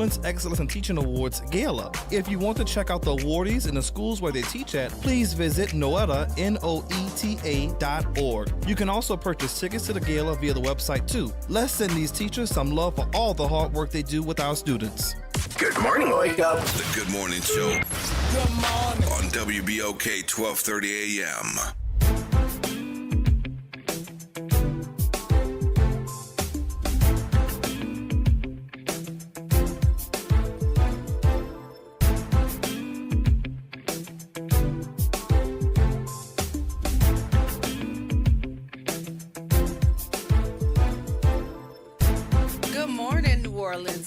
Women's Excellence in Teaching Awards Gala. If you want to check out the awardees in the schools where they teach at, please visit noeta, noeta.org. You can also purchase tickets to the gala via the website too. Let's send these teachers some love for all the hard work they do with our students. Good morning, Wake Up. The Good Morning Show. Good morning. On WBOK 1230 AM.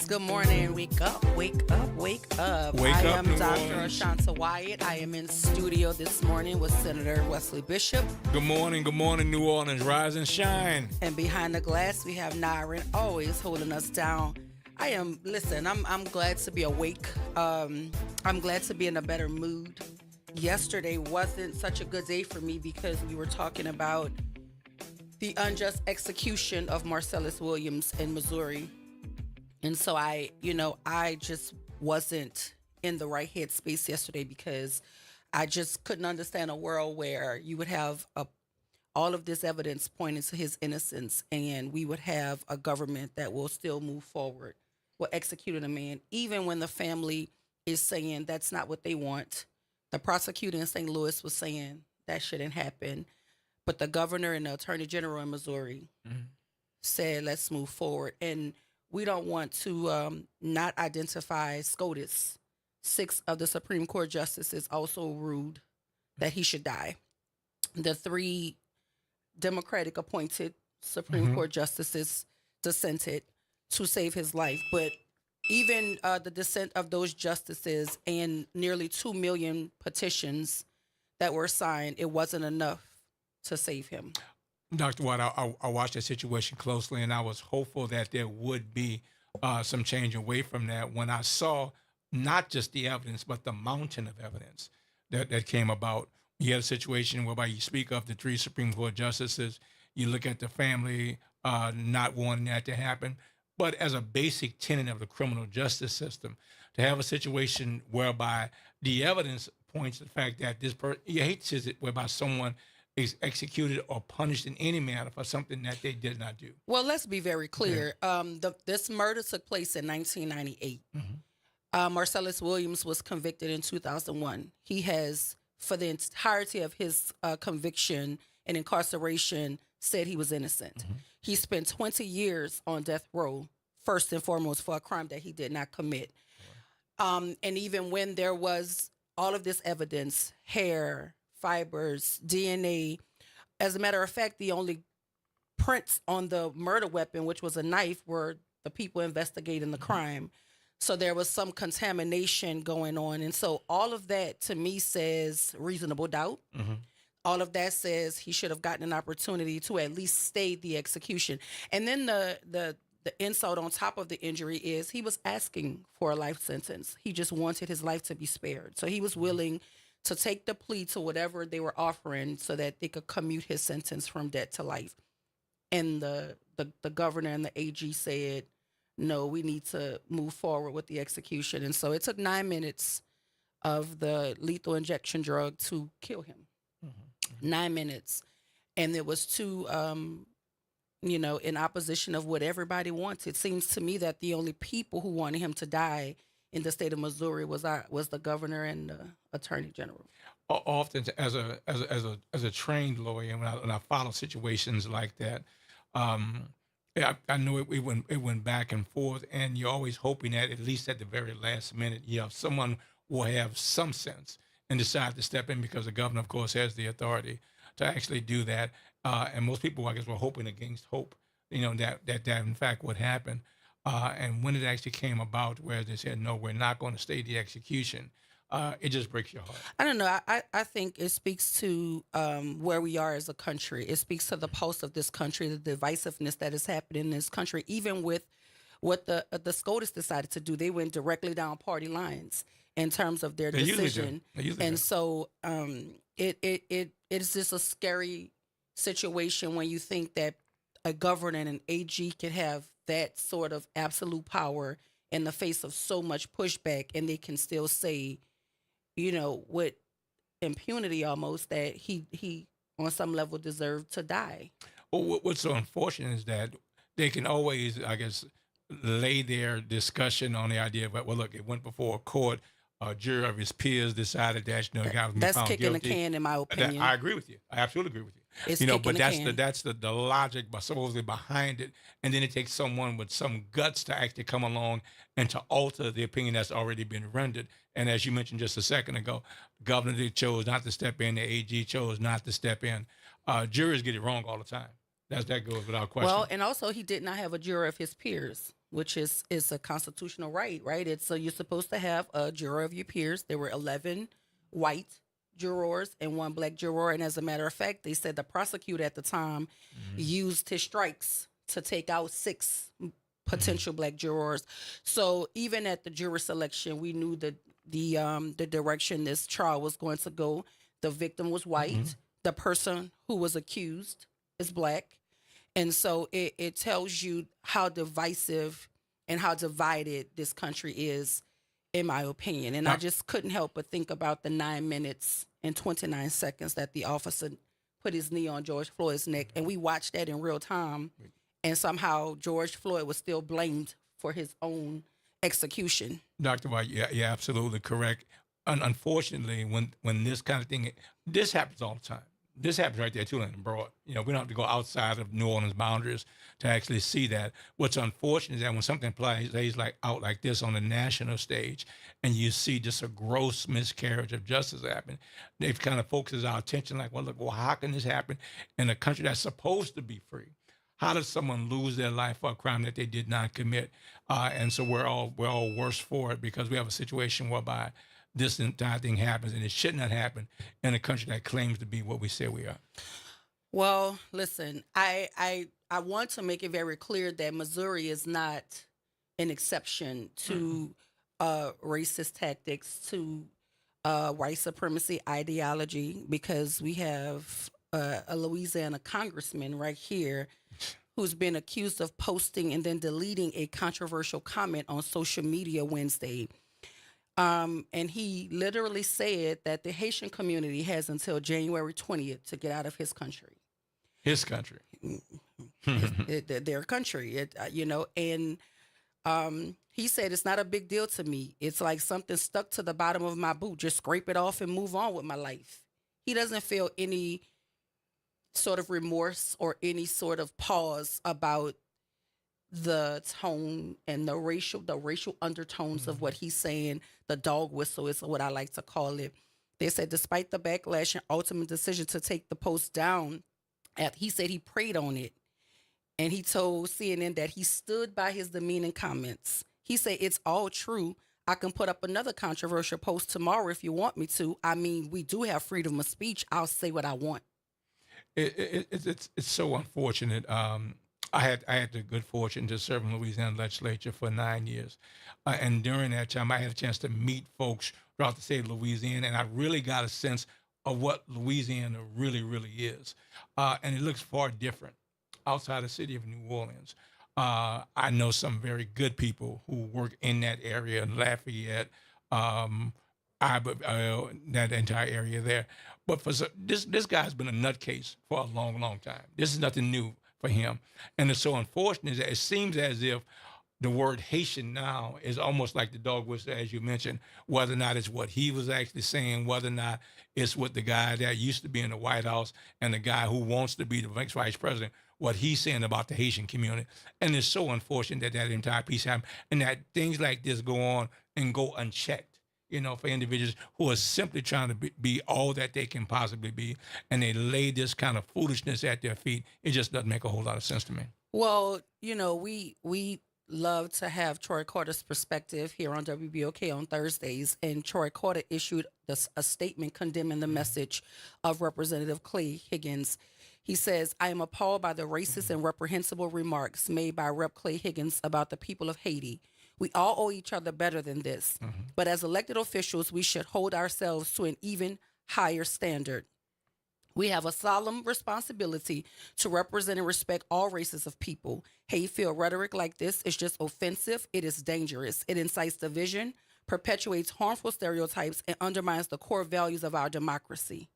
Good morning. Wake up, wake up, wake up. I am Dr. Ashanta Wyatt. I am in studio this morning with Senator Wesley Bishop. Good morning, New Orleans. Rise and shine. And behind the glass, we have Nyron, always holding us down. I'm glad to be awake. I'm glad to be in a better mood. Yesterday wasn't such a good day for me because we were talking about the unjust execution of Marcellus Williams in Missouri. And so I just wasn't in the right headspace yesterday because I just couldn't understand a world where you would have all of this evidence pointing to his innocence and we would have a government that will still move forward with executing a man, even when the family is saying that's not what they want. The prosecutor in St. Louis was saying that shouldn't happen. But the governor and the attorney general in Missouri said, let's move forward. And we don't want to not identify SCOTUS. 6 of the Supreme Court justices also ruled that he should die. The 3 Democratic appointed Supreme Court justices dissented to save his life. But even the dissent of those justices and nearly 2 million petitions that were signed, it wasn't enough to save him. Dr. White, I watched that situation closely, and I was hopeful that there would be some change away from that when I saw not just the evidence, but the mountain of evidence that came about. You had a situation whereby you speak of the 3 Supreme Court justices, you look at the family not wanting that to happen, but as a basic tenet of the criminal justice system, to have a situation whereby the evidence points to the fact that this person, you hate to see it, whereby someone is executed or punished in any manner for something that they did not do. Well, let's be very clear. This murder took place in 1998. Marcellus Williams was convicted in 2001. He has, for the entirety of his conviction and incarceration, said he was innocent. He spent 20 years on death row, first and foremost, for a crime that he did not commit. And even when there was all of this evidence, hair, fibers, DNA. As a matter of fact, the only prints on the murder weapon, which was a knife, were the people investigating the crime. So there was some contamination going on. And so all of that to me says reasonable doubt. All of that says he should have gotten an opportunity to at least stay the execution. And then the insult on top of the injury is he was asking for a life sentence. He just wanted his life to be spared. So he was willing to take the plea to whatever they were offering so that they could commute his sentence from death to life. And the governor and the AG said, no, we need to move forward with the execution. And so it took 9 minutes of the lethal injection drug to kill him. 9 minutes. And it was too, in opposition of what everybody wants. It seems to me that the only people who wanted him to die in the state of Missouri was the governor and the attorney general. Often, as a trained lawyer, when I follow situations like that, I know it went back and forth, and you're always hoping that at least at the very last minute, someone will have some sense and decide to step in, because the governor, of course, has the authority to actually do that. And most people, I guess, were hoping against hope, that in fact would happen. And when it actually came about where they said, no, we're not going to stay the execution, it just breaks your heart. I don't know. I think it speaks to where we are as a country. It speaks to the pulse of this country, the divisiveness that is happening in this country, even with what the SCOTUS decided to do. They went directly down party lines in terms of their decision. And so it is just a scary situation when you think that a governor and an AG can have that sort of absolute power in the face of so much pushback, and they can still say, with impunity almost, that he on some level deserved to die. Well, what's so unfortunate is that they can always, I guess, lay their discussion on the idea of, well, look, it went before a court. A jury of his peers decided that the guy was That's found kicking guilty. the can, in my opinion. I agree with you. I absolutely agree with you. It's But kicking the that's can. the logic, but supposedly behind it, and then it takes someone with some guts to actually come along and to alter the opinion that's already been rendered. And as you mentioned just a second ago, the governor chose not to step in. The AG chose not to step in. Juries get it wrong all the time. That goes without question. Well, and also he did not have a juror of his peers, which is a constitutional right? It's so you're supposed to have a juror of your peers. There were 11 white jurors and 1 black juror, and as a matter of fact, they said the prosecutor at the time used his strikes to take out 6 potential black jurors. So even at the jury selection, we knew that the direction this trial was going to go. The victim was white. The person who was accused is black. And so it tells you how divisive and how divided this country is, in my opinion. And I just couldn't help but think about the 9 minutes and 29 seconds that the officer put his knee on George Floyd's neck. And we watched that in real time. And somehow George Floyd was still blamed for his own execution. Dr. White, you're absolutely correct. Unfortunately, when this kind of thing, this happens all the time. This happens right there too, in Broad. We don't have to go outside of New Orleans boundaries to actually see that. What's unfortunate is that when something plays out like this on the national stage, and you see just a gross miscarriage of justice happen, it kind of focuses our attention like, well, how can this happen in a country that's supposed to be free? How does someone lose their life for a crime that they did not commit? And so we're all worse for it because we have a situation whereby this entire thing happens, and it should not happen in a country that claims to be what we say we are. Well, listen, I want to make it very clear that Missouri is not an exception to racist tactics, to white supremacy ideology, because we have a Louisiana congressman right here who's been accused of posting and then deleting a controversial comment on social media Wednesday. And he literally said that the Haitian community has until January 20th to get out of his country. His country. Their country, and he said, it's not a big deal to me. It's like something stuck to the bottom of my boot. Just scrape it off and move on with my life. He doesn't feel any sort of remorse or any sort of pause about the tone and the racial undertones of what he's saying. The dog whistle is what I like to call it. They said, despite the backlash and ultimate decision to take the post down, he said he prayed on it. And he told CNN that he stood by his demeaning comments. He said, it's all true. I can put up another controversial post tomorrow if you want me to. I mean, we do have freedom of speech. I'll say what I want. It's so unfortunate. I had the good fortune to serve in the Louisiana legislature for 9 years. And during that time, I had a chance to meet folks throughout the state of Louisiana, and I really got a sense of what Louisiana really, really is. And it looks far different outside the city of New Orleans. I know some very good people who work in that area, in Lafayette, that entire area there. But this guy's been a nutcase for a long, long time. This is nothing new for him. And it's so unfortunate that it seems as if the word Haitian now is almost like the dog whistle, as you mentioned, whether or not it's what he was actually saying, whether or not it's what the guy that used to be in the White House and the guy who wants to be the next vice president, what he's saying about the Haitian community. And it's so unfortunate that entire piece happened and that things like this go on and go unchecked, for individuals who are simply trying to be all that they can possibly be, and they lay this kind of foolishness at their feet. It just doesn't make a whole lot of sense to me. Well, we love to have Troy Carter's perspective here on WBOK on Thursdays, and Troy Carter issued a statement condemning the message of Representative Clay Higgins. He says, I am appalled by the racist and reprehensible remarks made by Rep. Clay Higgins about the people of Haiti. We all owe each other better than this. But as elected officials, we should hold ourselves to an even higher standard. We have a solemn responsibility to represent and respect all races of people. Hate-filled rhetoric like this is just offensive. It is dangerous. It incites division, perpetuates harmful stereotypes, and undermines the core values of our democracy.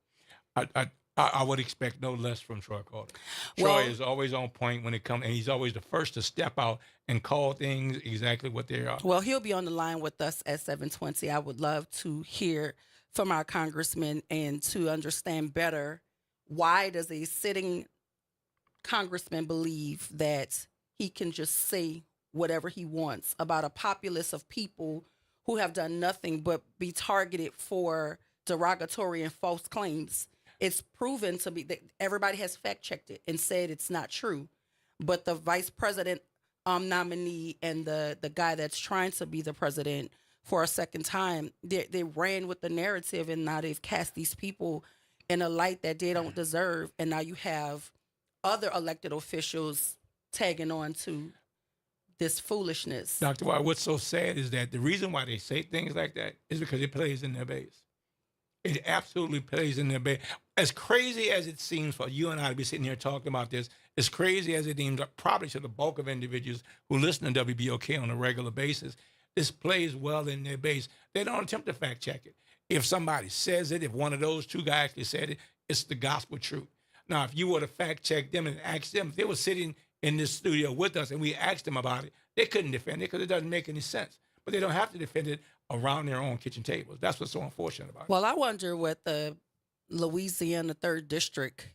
I would expect no less from Troy Carter. Well- Troy is always on point when it comes, and he's always the first to step out and call things exactly what they are. Well, he'll be on the line with us at 7:20. I would love to hear from our congressman and to understand better, why does a sitting congressman believe that he can just say whatever he wants about a populace of people who have done nothing but be targeted for derogatory and false claims? It's proven to be that everybody has fact checked it and said it's not true. But the vice president nominee and the guy that's trying to be the president for a second time, they ran with the narrative, and now they've cast these people in a light that they don't deserve. And now you have other elected officials tagging on to this foolishness. Dr. White, what's so sad is that the reason why they say things like that is because it plays in their base. It absolutely plays in their base. As crazy as it seems for you and I to be sitting here talking about this, as crazy as it seems probably to the bulk of individuals who listen to WBOK on a regular basis, this plays well in their base. They don't attempt to fact check it. If somebody says it, if one of those two guys actually said it, it's the gospel truth. Now, if you were to fact check them and ask them, if they were sitting in this studio with us and we asked them about it, they couldn't defend it because it doesn't make any sense. But they don't have to defend it around their own kitchen tables. That's what's so unfortunate about it. Well, I wonder what the Louisiana 3rd District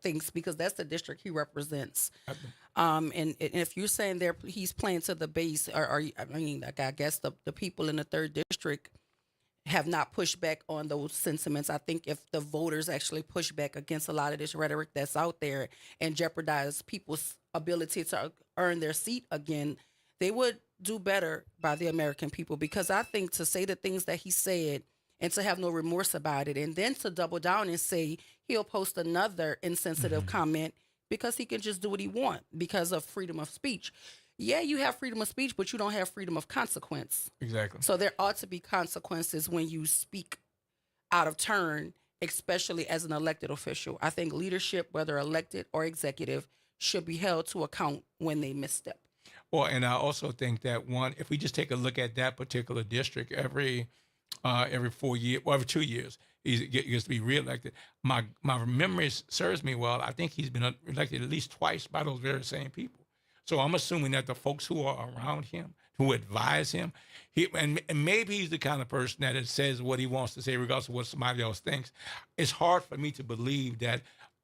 thinks, because that's the district he represents. And if you're saying he's playing to the base, I guess the people in the 3rd District have not pushed back on those sentiments. I think if the voters actually push back against a lot of this rhetoric that's out there and jeopardize people's ability to earn their seat again, they would do better by the American people. Because I think to say the things that he said and to have no remorse about it, and then to double down and say he'll post another insensitive comment because he can just do what he wants because of freedom of speech. Yeah, you have freedom of speech, but you don't have freedom of consequence. Exactly. So there ought to be consequences when you speak out of turn, especially as an elected official. I think leadership, whether elected or executive, should be held to account when they misstep. Well, and I also think that if we just take a look at that particular district, every 4 years, well, every 2 years, he gets to be reelected. My memory serves me well. I think he's been elected at least twice by those very same people. So I'm assuming that the folks who are around him, who advise him, and maybe he's the kind of person that says what he wants to say regardless of what somebody else thinks. It's hard for me to believe that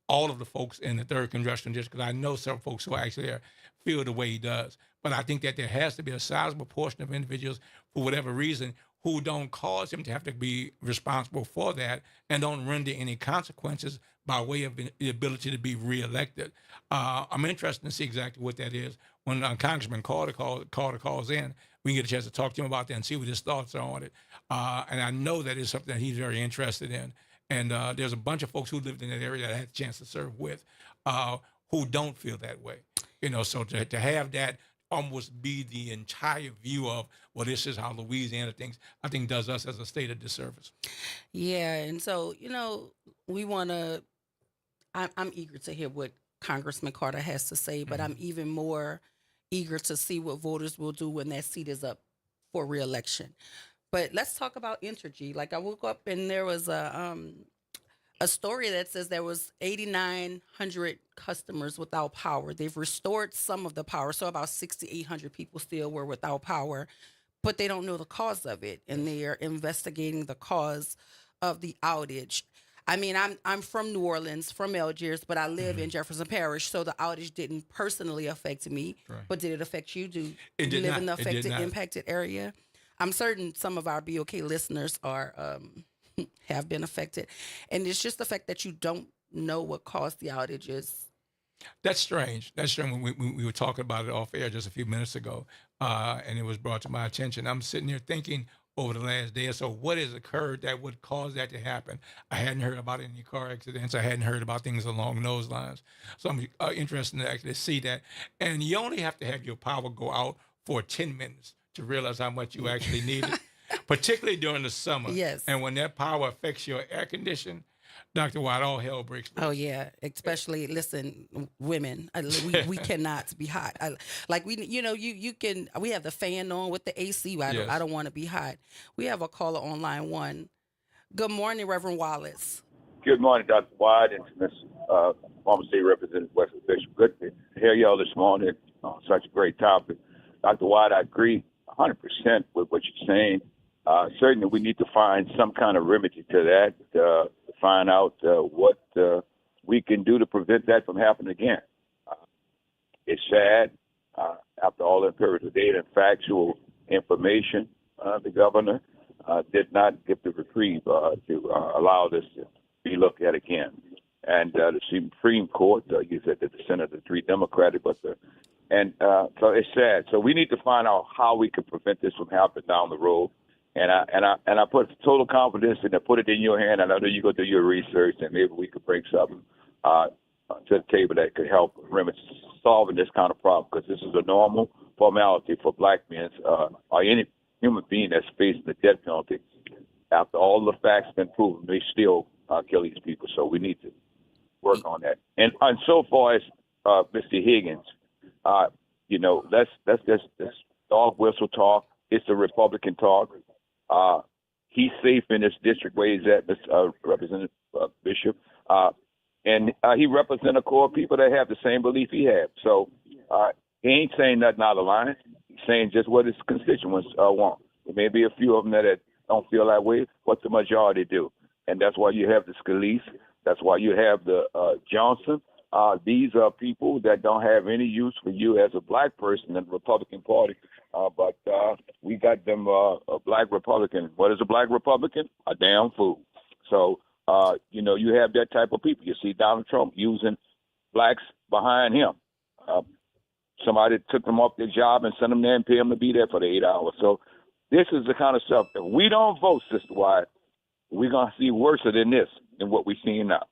all of the folks in the 3rd Congressional District, because I know several folks who are actually there, feel the way he does. But I think that there has to be a sizable portion of individuals, for whatever reason, who don't cause him to have to be responsible for that and don't render any consequences by way of the ability to be reelected. I'm interested to see exactly what that is. When Congressman Carter calls in, we can get a chance to talk to him about that and see what his thoughts are on it. And I know that is something that he's very interested in. And there's a bunch of folks who lived in that area that I had a chance to serve with who don't feel that way. So to have that almost be the entire view of, well, this is how Louisiana thinks, I think does us as a state a disservice. Yeah, and so, we want to, I'm eager to hear what Congressman Carter has to say, but I'm even more eager to see what voters will do when that seat is up for re-election. But let's talk about Entergy. Like, I woke up and there was a story that says there was 8,900 customers without power. They've restored some of the power, so about 6,800 people still were without power, but they don't know the cause of it, and they are investigating the cause of the outage. I mean, I'm from New Orleans, from Algiers, but I live in Jefferson Parish, so the outage didn't personally affect me. Right. But did it affect you? Do It you did live not. in the It did affected, not. impacted area? I'm certain some of our BOK listeners are have been affected, and it's just the fact that you don't know what caused the outages. That's strange. That's strange. When we were talking about it off air just a few minutes ago, and it was brought to my attention. I'm sitting here thinking over the last day or so, what has occurred that would cause that to happen? I hadn't heard about any car accidents. I hadn't heard about things along those lines. So I'm interested to actually see that. And you only have to have your power go out for 10 minutes to realize how much you actually need it, particularly during the summer. Yes. And when that power affects your air condition, Dr. White, all hell breaks loose. Oh yeah, especially listen, women. We cannot be hot. You can. We have the fan on with the AC. I Yes. don't want to be hot. We have a caller on line 1. Good morning, Reverend Wallace. Good morning, Dr. White and Ms. Former State Representative Wesley Bishop. Good to hear y'all this morning on such a great topic. Dr. White, I agree 100% with what you're saying. Certainly, we need to find some kind of remedy to that, to find out what we can do to prevent that from happening again. It's sad. After all the empirical data and factual information, the governor did not give the reprieve to allow this to be looked at again. And the Supreme Court, you said that the Senate, the 3 Democratic, so it's sad. So we need to find out how we can prevent this from happening down the road. And I put total confidence in it, put it in your hand, and I know you're going to do your research, and maybe we could bring something to the table that could help remedy solving this kind of problem, because this is a normal formality for black men or any human being that's facing the death penalty. After all the facts have been proven, they still kill these people. So we need to work on that. And so far as Mr. Higgins, let's just dog whistle talk. It's the Republican talk. He's safe in this district where he's at, Mr. Representative Bishop. And he represents a core of people that have the same belief he has. So he ain't saying nothing out of line. He's saying just what his constituents want. There may be a few of them that don't feel that way, but the majority do. And that's why you have the Scalise. That's why you have the Johnson. These are people that don't have any use for you as a black person in the Republican Party. But we got them a black Republican. What is a black Republican? A damn fool. So, you have that type of people. You see Donald Trump using blacks behind him. Somebody took them off their job and sent them there and pay them to be there for the 8 hours. So this is the kind of stuff that we don't vote, Sister White. We're going to see worse than this than what we're seeing now.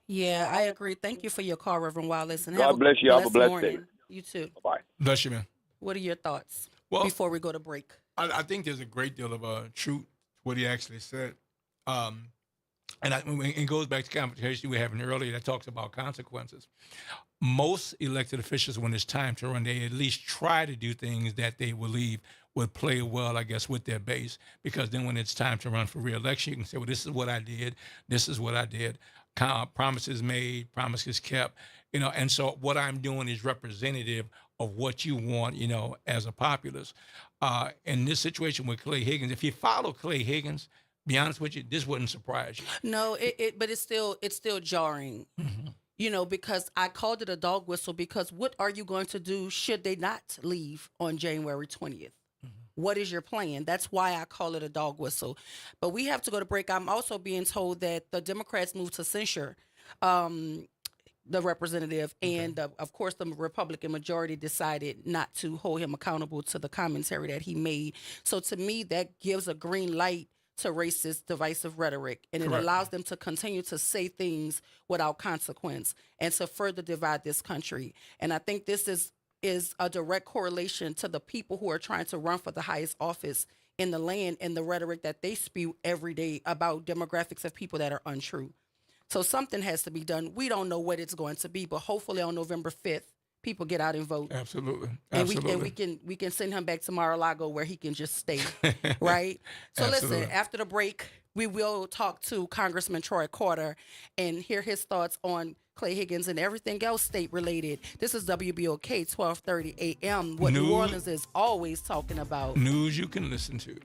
Yeah, I agree. Thank you for your call, Reverend Wallace. And God bless you. Have a blessed morning. day. You too. Bye. Bless you, man. What are your thoughts Well, before we go to break? I think there's a great deal of truth to what he actually said. And it goes back to the conversation we were having earlier that talks about consequences. Most elected officials, when it's time to run, they at least try to do things that they believe would play well, I guess, with their base. Because then when it's time to run for re-election, you can say, well, this is what I did. This is what I did. Promises made, promises kept. And so what I'm doing is representative of what you want, as a populace. In this situation with Clay Higgins, if you follow Clay Higgins, be honest with you, this wouldn't surprise you. No, but it's still jarring. Mm-hmm. Because I called it a dog whistle, because what are you going to do should they not leave on January 20th? Mm-hmm. What is your plan? That's why I call it a dog whistle. But we have to go to break. I'm also being told that the Democrats moved to censure the representative, and of course the Republican majority decided not to hold him accountable to the commentary that he made. So to me, that gives a green light to racist, divisive rhetoric, and it allows them to continue to say things without consequence and to further divide this country. And I think this is a direct correlation to the people who are trying to run for the highest office in the land and the rhetoric that they spew every day about demographics of people that are untrue. So something has to be done. We don't know what it's going to be, but hopefully on November 5th, people get out and vote. Absolutely. And we can send him back to Mar-a-Lago where he can just stay, right? So Absolutely. Listen, after the break, we will talk to Congressman Troy Carter and hear his thoughts on Clay Higgins and everything else state-related. This is WBOK 1230 AM, what New Orleans is always talking about. News you can listen to.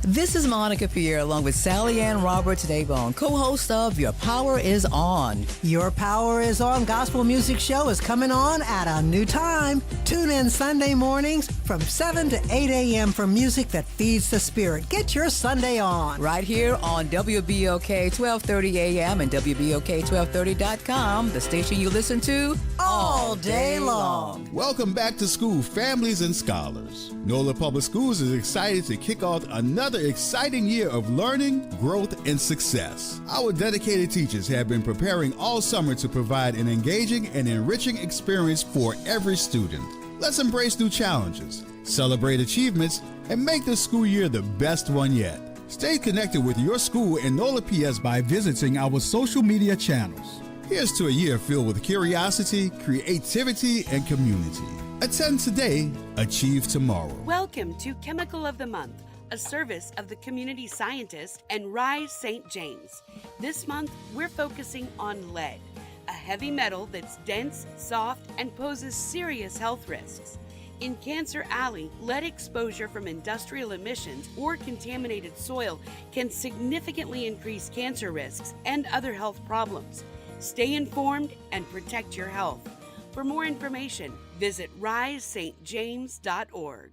This is Monica Pierre along with Sally Ann Roberts Daybone, co-host of Your Power is On. Your Power is On gospel music show is coming on at a new time. Tune in Sunday mornings from 7 to 8 a.m. for music that feeds the spirit. Get your Sunday on. Right here on WBOK 1230 AM and WBOK1230.com, the station you listen to all day long. Welcome back to school, families and scholars. NOLA Public Schools is excited to kick off another exciting year of learning, growth, and success. Our dedicated teachers have been preparing all summer to provide an engaging and enriching experience for every student. Let's embrace new challenges, celebrate achievements, and make this school year the best one yet. Stay connected with your school and NOLA PS by visiting our social media channels. Here's to a year filled with curiosity, creativity, and community. Attend today, achieve tomorrow. Welcome to Chemical of the Month, a service of the community scientist and Rise St. James. This month, we're focusing on lead, a heavy metal that's dense, soft, and poses serious health risks. In Cancer Alley, lead exposure from industrial emissions or contaminated soil can significantly increase cancer risks and other health problems. Stay informed and protect your health. For more information, visit risestjames.org.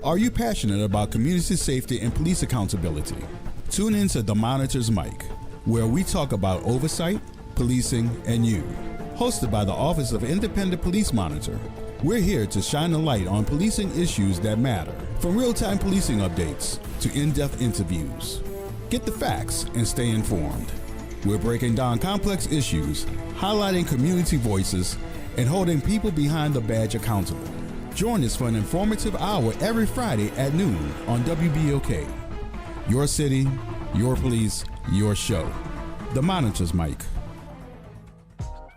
Are you passionate about community safety and police accountability? Tune in to The Monitor's Mic, where we talk about oversight, policing, and you. Hosted by the Office of Independent Police Monitor, we're here to shine a light on policing issues that matter, from real-time policing updates to in-depth interviews. Get the facts and stay informed. We're breaking down complex issues, highlighting community voices, and holding people behind the badge accountable. Join us for an informative hour every Friday at noon on WBOK. Your city, your police, your show. The Monitor's Mic.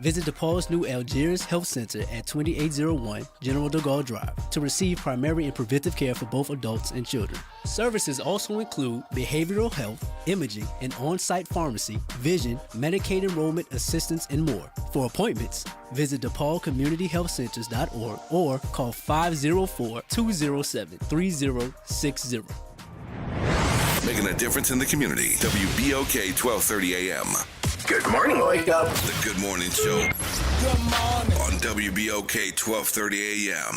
Visit DePaul's new Algiers Health Center at 2801 General de Gaulle Drive to receive primary and preventive care for both adults and children. Services also include behavioral health, imaging, an on-site pharmacy, vision, Medicaid enrollment assistance, and more. For appointments, visit DePaulCommunityHealthCenters.org or call 504-207-3060. Making a difference in the community. WBOK 1230 AM. Good morning, Wake Up. The Good Morning Show. Good morning. On WBOK 1230 AM.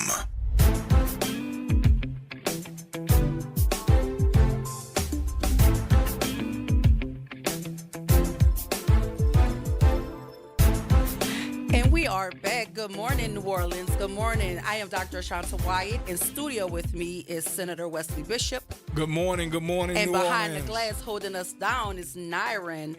And we are back. Good morning, New Orleans. Good morning. I am Dr. Ashanta Wyatt. In studio with me is Senator Wesley Bishop. Good morning, And New behind Orleans. the glass holding us down is Nyron.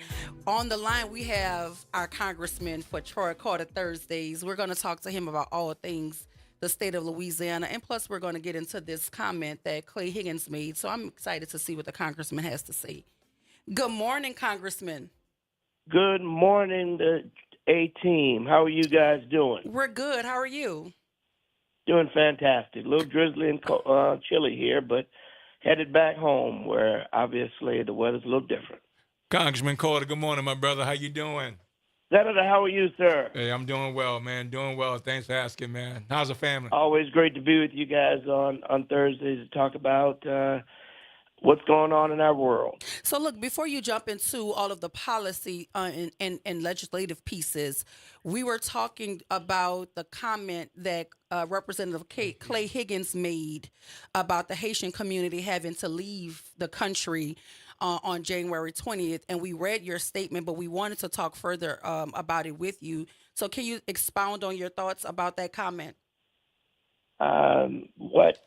On the line, we have our congressman for Troy Carter Thursdays. We're going to talk to him about all things the state of Louisiana. And plus, we're going to get into this comment that Clay Higgins made. So I'm excited to see what the congressman has to say. Good morning, Congressman. Good morning, the A-team. How are you guys doing? We're good. How are you? Doing fantastic. A little drizzly and chilly here, but headed back home where obviously the weather's a little different. Congressman Carter, good morning, my brother. How you doing? Senator, how are you, sir? Hey, I'm doing well, man. Doing well. Thanks for asking, man. How's the family? Always great to be with you guys on Thursdays to talk about what's going on in our world. So, look, before you jump into all of the policy and legislative pieces, we were talking about the comment that Representative Clay Higgins made about the Haitian community having to leave the country on January 20th. And we read your statement, but we wanted to talk further about it with you. So can you expound on your thoughts about that comment? What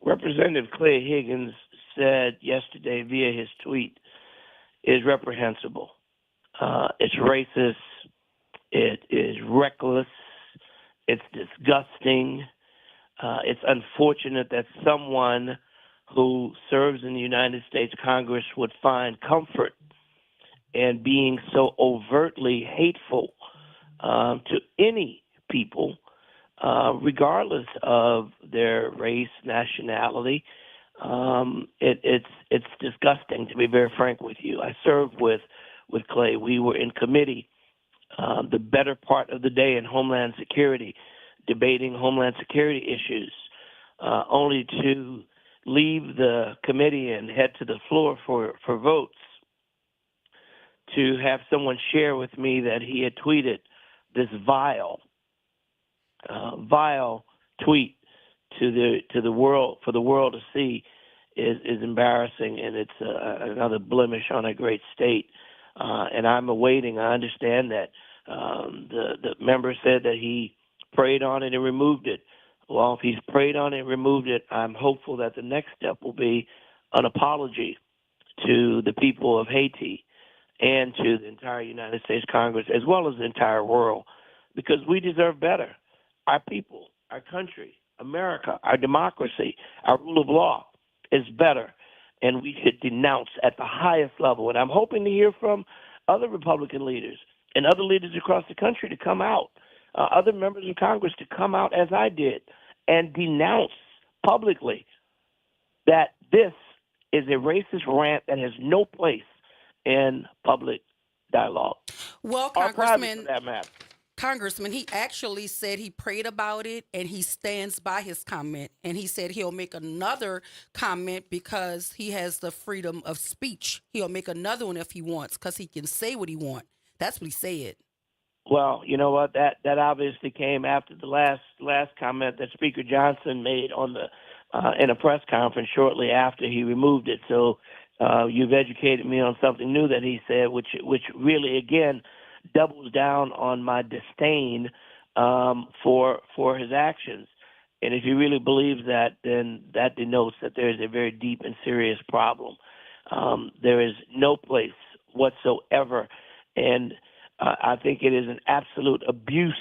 Representative Clay Higgins said yesterday via his tweet is reprehensible. It's racist. It is reckless. It's disgusting. It's unfortunate that someone who serves in the United States Congress would find comfort in being so overtly hateful to any people, regardless of their race, nationality. It's disgusting, to be very frank with you. I served with Clay. We were in committee the better part of the day in Homeland Security, debating Homeland Security issues, only to leave the committee and head to the floor for votes, to have someone share with me that he had tweeted this vile tweet to the world, for the world to see, is embarrassing, and it's another blemish on a great state. And I'm awaiting. I understand that the member said that he prayed on it and removed it. Well, if he's prayed on it and removed it, I'm hopeful that the next step will be an apology to the people of Haiti and to the entire United States Congress, as well as the entire world, because we deserve better. Our people, our country, America, our democracy, our rule of law is better, and we should denounce at the highest level. And I'm hoping to hear from other Republican leaders and other leaders across the country to come out, other members of Congress to come out as I did and denounce publicly that this is a racist rant that has no place in public dialogue. Well, or private, Congressman, for that matter. Congressman, he actually said he prayed about it and he stands by his comment. And he said he'll make another comment because he has the freedom of speech. He'll make another one if he wants because he can say what he wants. That's what he said. Well, you know what? That obviously came after the last comment that Speaker Johnson made on the in a press conference shortly after he removed it. So you've educated me on something new that he said, which really again doubles down on my disdain for his actions. And if he really believes that, then that denotes that there is a very deep and serious problem. There is no place whatsoever, and I think it is an absolute abuse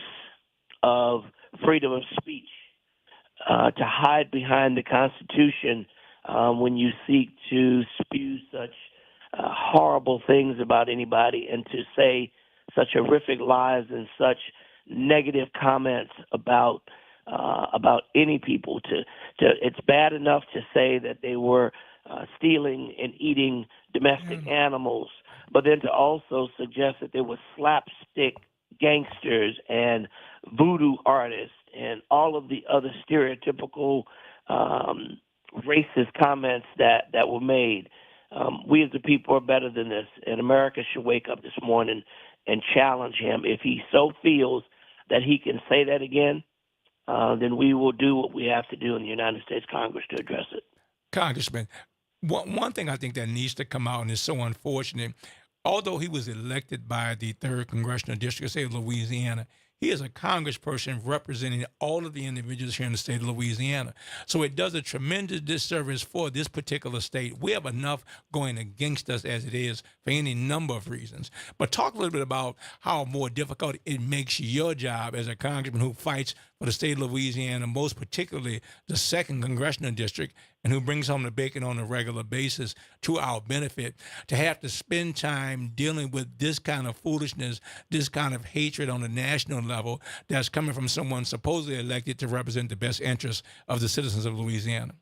of freedom of speech to hide behind the Constitution when you seek to spew such horrible things about anybody and to say such horrific lies and such negative comments about any people. It's bad enough to say that they were stealing and eating domestic animals, but then to also suggest that they were slapstick gangsters and voodoo artists and all of the other stereotypical racist comments that were made. We as the people are better than this, and America should wake up this morning and challenge him. If he so feels that he can say that again, then we will do what we have to do in the United States Congress to address it. Congressman, one thing I think that needs to come out and is so unfortunate, although he was elected by the 3rd Congressional District of the state of Louisiana, he is a congressperson representing all of the individuals here in the state of Louisiana. So it does a tremendous disservice for this particular state. We have enough going against us as it is for any number of reasons. But talk a little bit about how more difficult it makes your job as a congressman who fights for the state of Louisiana, most particularly the 2nd Congressional District, and who brings home the bacon on a regular basis to our benefit, to have to spend time dealing with this kind of foolishness, this kind of hatred on a national level that's coming from someone supposedly elected to represent the best interests of the citizens of Louisiana.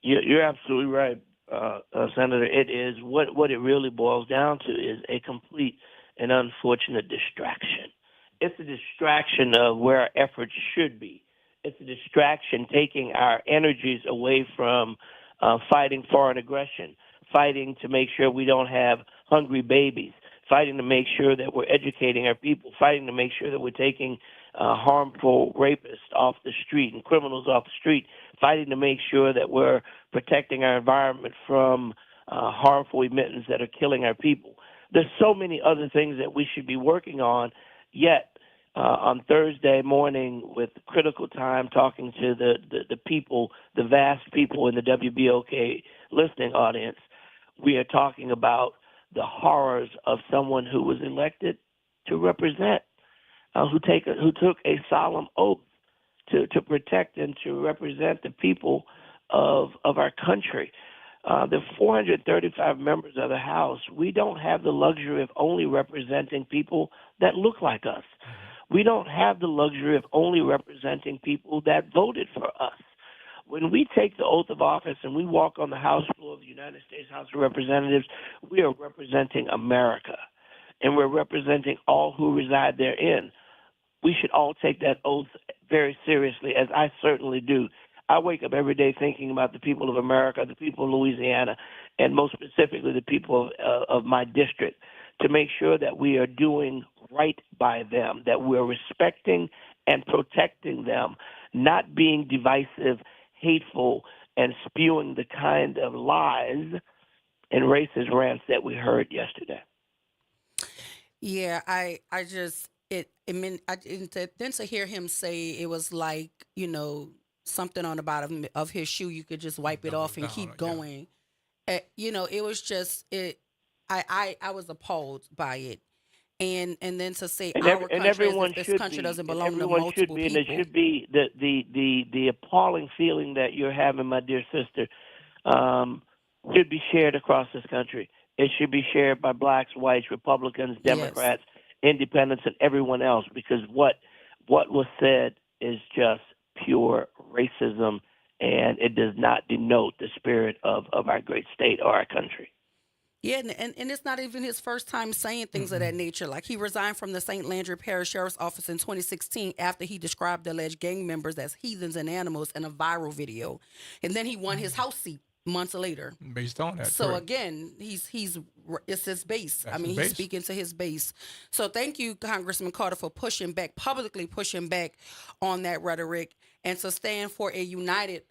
You're absolutely right, Senator. It is what it really boils down to is a complete and unfortunate distraction. It's a distraction of where our efforts should be. It's a distraction taking our energies away from fighting foreign aggression, fighting to make sure we don't have hungry babies, fighting to make sure that we're educating our people, fighting to make sure that we're taking harmful rapists off the street and criminals off the street, fighting to make sure that we're protecting our environment from harmful emittents that are killing our people. There's so many other things that we should be working on, yet on Thursday morning with critical time talking to the people, the vast people in the WBOK listening audience, we are talking about the horrors of someone who was elected to represent, who took a solemn oath to protect and to represent the people of our country. The 435 members of the House, we don't have the luxury of only representing people that look like us. We don't have the luxury of only representing people that voted for us. When we take the oath of office and we walk on the House floor of the United States House of Representatives, we are representing America, and we're representing all who reside therein. We should all take that oath very seriously, as I certainly do. I wake up every day thinking about the people of America, the people of Louisiana, and most specifically the people of my district, to make sure that we are doing right by them, that we're respecting and protecting them, not being divisive, hateful and spewing the kind of lies and racist rants that we heard yesterday. Yeah, I just then to hear him say it was like, something on the bottom of his shoe, you could just wipe it off and keep going. It was just I was appalled by it. And then to say and our every, and country, everyone as if should this country be, doesn't and belong to everyone multiple should be, people. and it should be the appalling feeling that you're having, my dear sister, should be shared across this country. It should be shared by blacks, whites, Republicans, Democrats, independents, and everyone else, because what was said is just pure racism, and it does not denote the spirit of our great state or our country. Yeah, and it's not even his first time saying things of that nature. Like, he resigned from the St. Landry Parish Sheriff's Office in 2016 after he described the alleged gang members as heathens and animals in a viral video. And then he won his House seat months later. Based on that. So correct. again, it's his base. That's he's base. speaking to his base. So thank you, Congressman Carter, for publicly pushing back on that rhetoric and to stand for a united,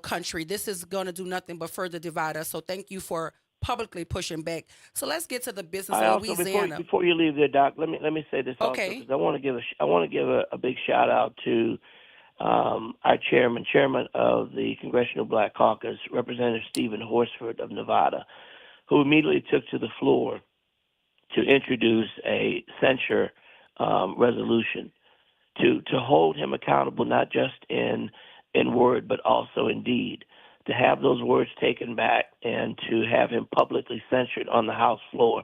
country. This is going to do nothing but further divide us. So thank you for publicly pushing back. So let's get to the business of Louisiana. Before you leave there, Doc, let me say this also, because I want to give a big shout out to our chairman of the Congressional Black Caucus, Representative Stephen Horsford of Nevada, who immediately took to the floor to introduce a censure resolution to hold him accountable, not just in word but also in deed, to have those words taken back and to have him publicly censured on the House floor.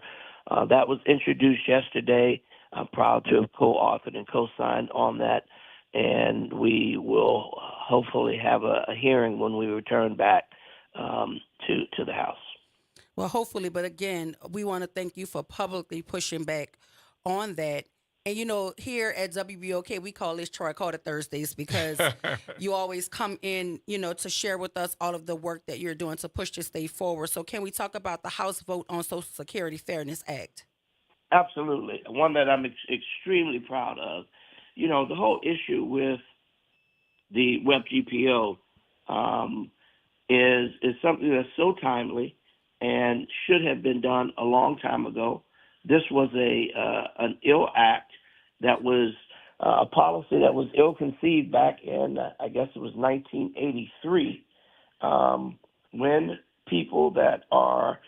That was introduced yesterday. I'm proud to have co-authored and co-signed on that, and we will hopefully have a hearing when we return back to the House. Well, hopefully, but again, we want to thank you for publicly pushing back on that. And, here at WBOK, we call this Troy Carter Thursdays because you always come in, to share with us all of the work that you're doing to push this state forward. So can we talk about the House vote on Social Security Fairness Act? Absolutely. One that I'm extremely proud of. The whole issue with the WebGPO is something that's so timely and should have been done a long time ago. This was an ill act that was a policy that was ill-conceived back in, I guess it was 1983, when people that are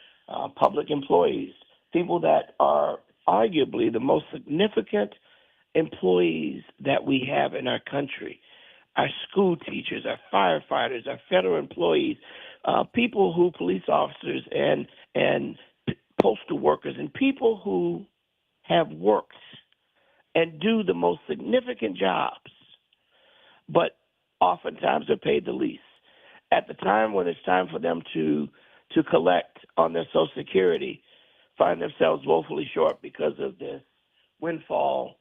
public employees, people that are arguably the most significant employees that we have in our country, our school teachers, our firefighters, our federal employees, people who, police officers and postal workers, and people who have worked and do the most significant jobs, but oftentimes are paid the least. At the time when it's time for them to collect on their Social Security, find themselves woefully short because of this windfall,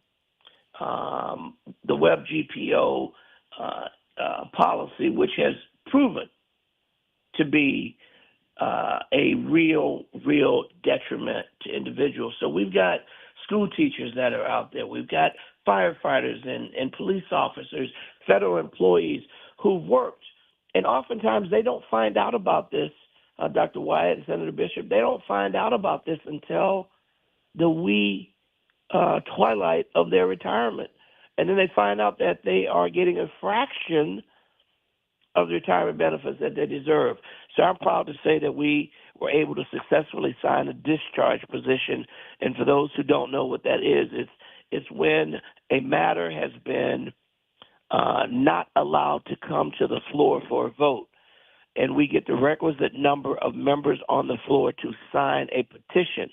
the WebGPO policy, which has proven to be a real detriment to individuals. So we've got school teachers that are out there. We've got firefighters and police officers, federal employees who've worked. And oftentimes they don't find out about this, Dr. Wyatt and Senator Bishop, they don't find out about this until the wee twilight of their retirement. And then they find out that they are getting a fraction of the retirement benefits that they deserve. So I'm proud to say that we were able to successfully sign a discharge position. And for those who don't know what that is, it's when a matter has been not allowed to come to the floor for a vote, and we get the requisite number of members on the floor to sign a petition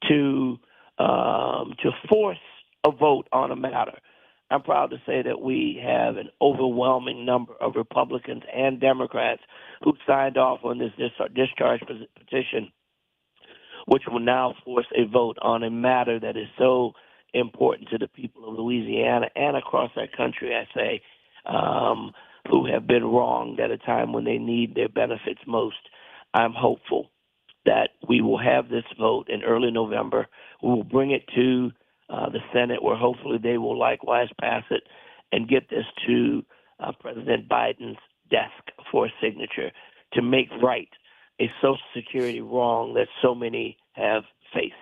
to force a vote on a matter. I'm proud to say that we have an overwhelming number of Republicans and Democrats who signed off on this discharge petition, which will now force a vote on a matter that is so important to the people of Louisiana and across our country, I say, who have been wronged at a time when they need their benefits most. I'm hopeful that we will have this vote in early November. We will bring it to the Senate, where hopefully they will likewise pass it and get this to President Biden's desk for a signature to make right a Social Security wrong that so many have faced.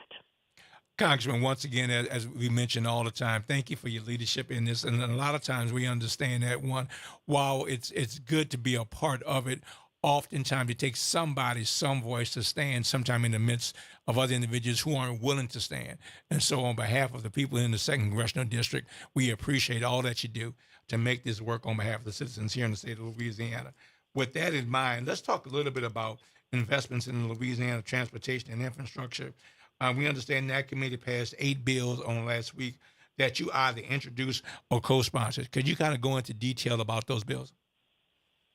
Congressman, once again, as we mention all the time, thank you for your leadership in this. And a lot of times we understand that while it's good to be a part of it, oftentimes it takes somebody, some voice to stand sometime in the midst of other individuals who aren't willing to stand. And so on behalf of the people in the 2nd Congressional District, we appreciate all that you do to make this work on behalf of the citizens here in the state of Louisiana. With that in mind, let's talk a little bit about investments in Louisiana transportation and infrastructure. We understand that committee passed 8 bills on last week that you either introduced or co-sponsored. Could you kind of go into detail about those bills?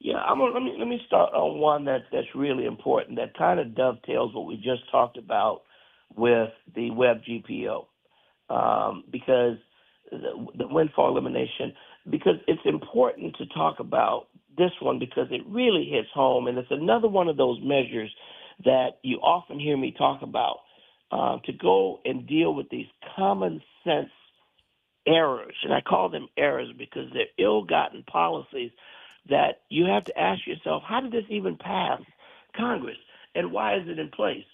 Yeah, let me start on one that's really important that kind of dovetails what we just talked about with the Web GPO, because the windfall elimination, because it's important to talk about this one because it really hits home, and it's another one of those measures that you often hear me talk about, to go and deal with these common sense errors, and I call them errors because they're ill-gotten policies that you have to ask yourself, how did this even pass Congress, and why is it in place?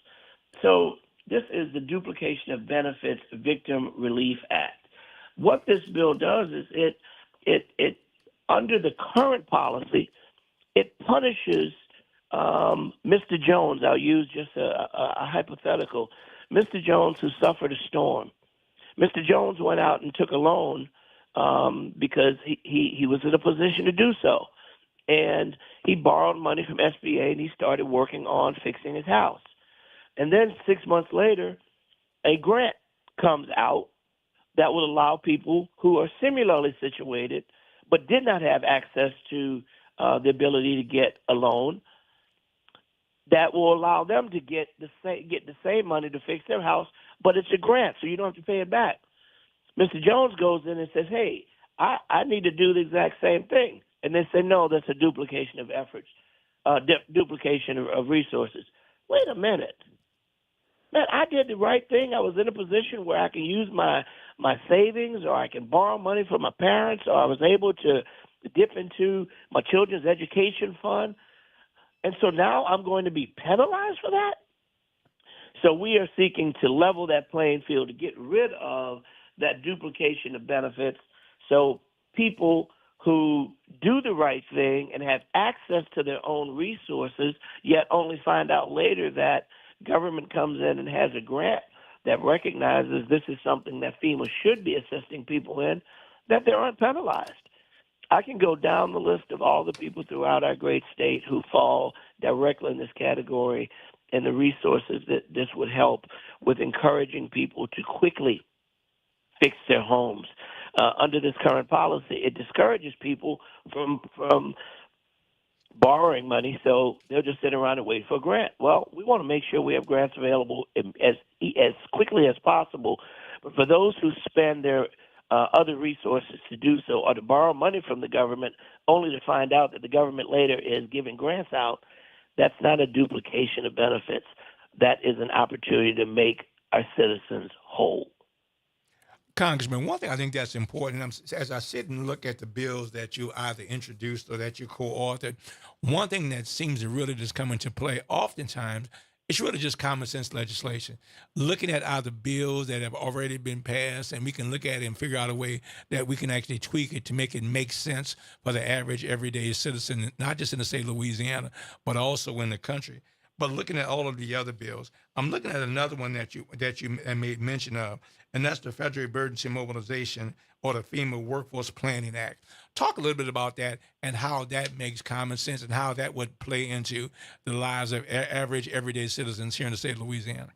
So this is the Duplication of Benefits Victim Relief Act. What this bill does is it under the current policy, it punishes Mr. Jones. I'll use just a hypothetical. Mr. Jones, who suffered a storm. Mr. Jones went out and took a loan because he was in a position to do so. And he borrowed money from SBA, and he started working on fixing his house. And then 6 months later, a grant comes out that will allow people who are similarly situated but did not have access to the ability to get a loan, that will allow them to get the same money to fix their house, but it's a grant, so you don't have to pay it back. Mr. Jones goes in and says, hey, I need to do the exact same thing. And they say, no, that's a duplication of efforts, duplication of resources. Wait a minute. Man, I did the right thing. I was in a position where I can use my savings, or I can borrow money from my parents, or I was able to dip into my children's education fund. And so now I'm going to be penalized for that? So we are seeking to level that playing field to get rid of that duplication of benefits so people who do the right thing and have access to their own resources, yet only find out later that government comes in and has a grant that recognizes this is something that FEMA should be assisting people in, that they aren't penalized. I can go down the list of all the people throughout our great state who fall directly in this category and the resources that this would help with encouraging people to quickly fix their homes. Under this current policy, it discourages people from borrowing money, so they'll just sit around and wait for a grant. Well, we want to make sure we have grants available as quickly as possible. But for those who spend their other resources to do so, or to borrow money from the government only to find out that the government later is giving grants out, that's not a duplication of benefits. That is an opportunity to make our citizens whole. Congressman, one thing I think that's important, as I sit and look at the bills that you either introduced or that you co-authored, one thing that seems to really just come into play oftentimes, it's really just common sense legislation. Looking at either bills that have already been passed, and we can look at it and figure out a way that we can actually tweak it to make it make sense for the average everyday citizen, not just in the state of Louisiana, but also in the country. But looking at all of the other bills, I'm looking at another one that you made mention of, and that's the Federal Emergency Mobilization, or the FEMA Workforce Planning Act. Talk a little bit about that and how that makes common sense and how that would play into the lives of average everyday citizens here in the state of Louisiana.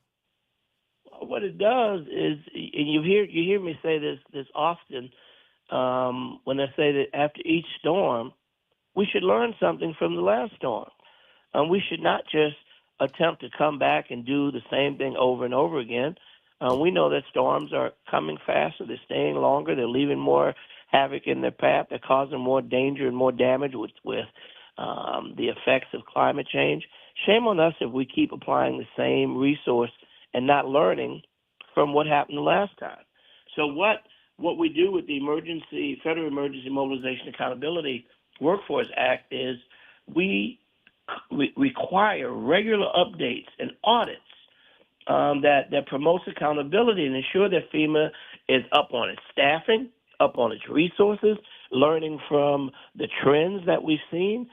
What it does is, and you hear me say this often, when I say that after each storm, we should learn something from the last storm. We should not just attempt to come back and do the same thing over and over again. We know that storms are coming faster, they're staying longer, they're leaving more havoc in their path, they're causing more danger and more damage with the effects of climate change. Shame on us if we keep applying the same resource and not learning from what happened the last time. So what we do with the Federal Emergency Mobilization Accountability Workforce Act is we require regular updates and audits that promotes accountability and ensure that FEMA is up on its staffing, up on its resources, learning from the trends that we've seen.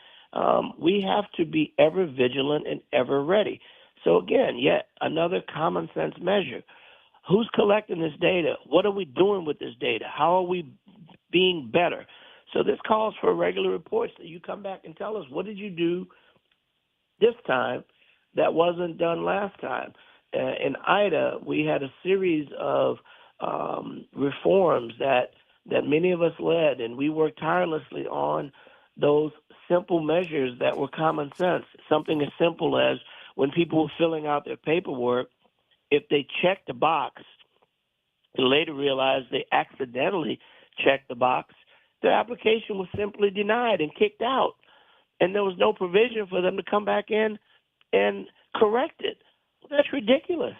We have to be ever vigilant and ever ready. So again, yet another common sense measure. Who's collecting this data? What are we doing with this data? How are we being better? So this calls for regular reports that you come back and tell us, what did you do this time that wasn't done last time? In Ida, we had a series of reforms that many of us led, and we worked tirelessly on those simple measures that were common sense. Something as simple as when people were filling out their paperwork, if they checked the box, they later realized they accidentally checked the box, their application was simply denied and kicked out. And there was no provision for them to come back in and correct it. Well, that's ridiculous.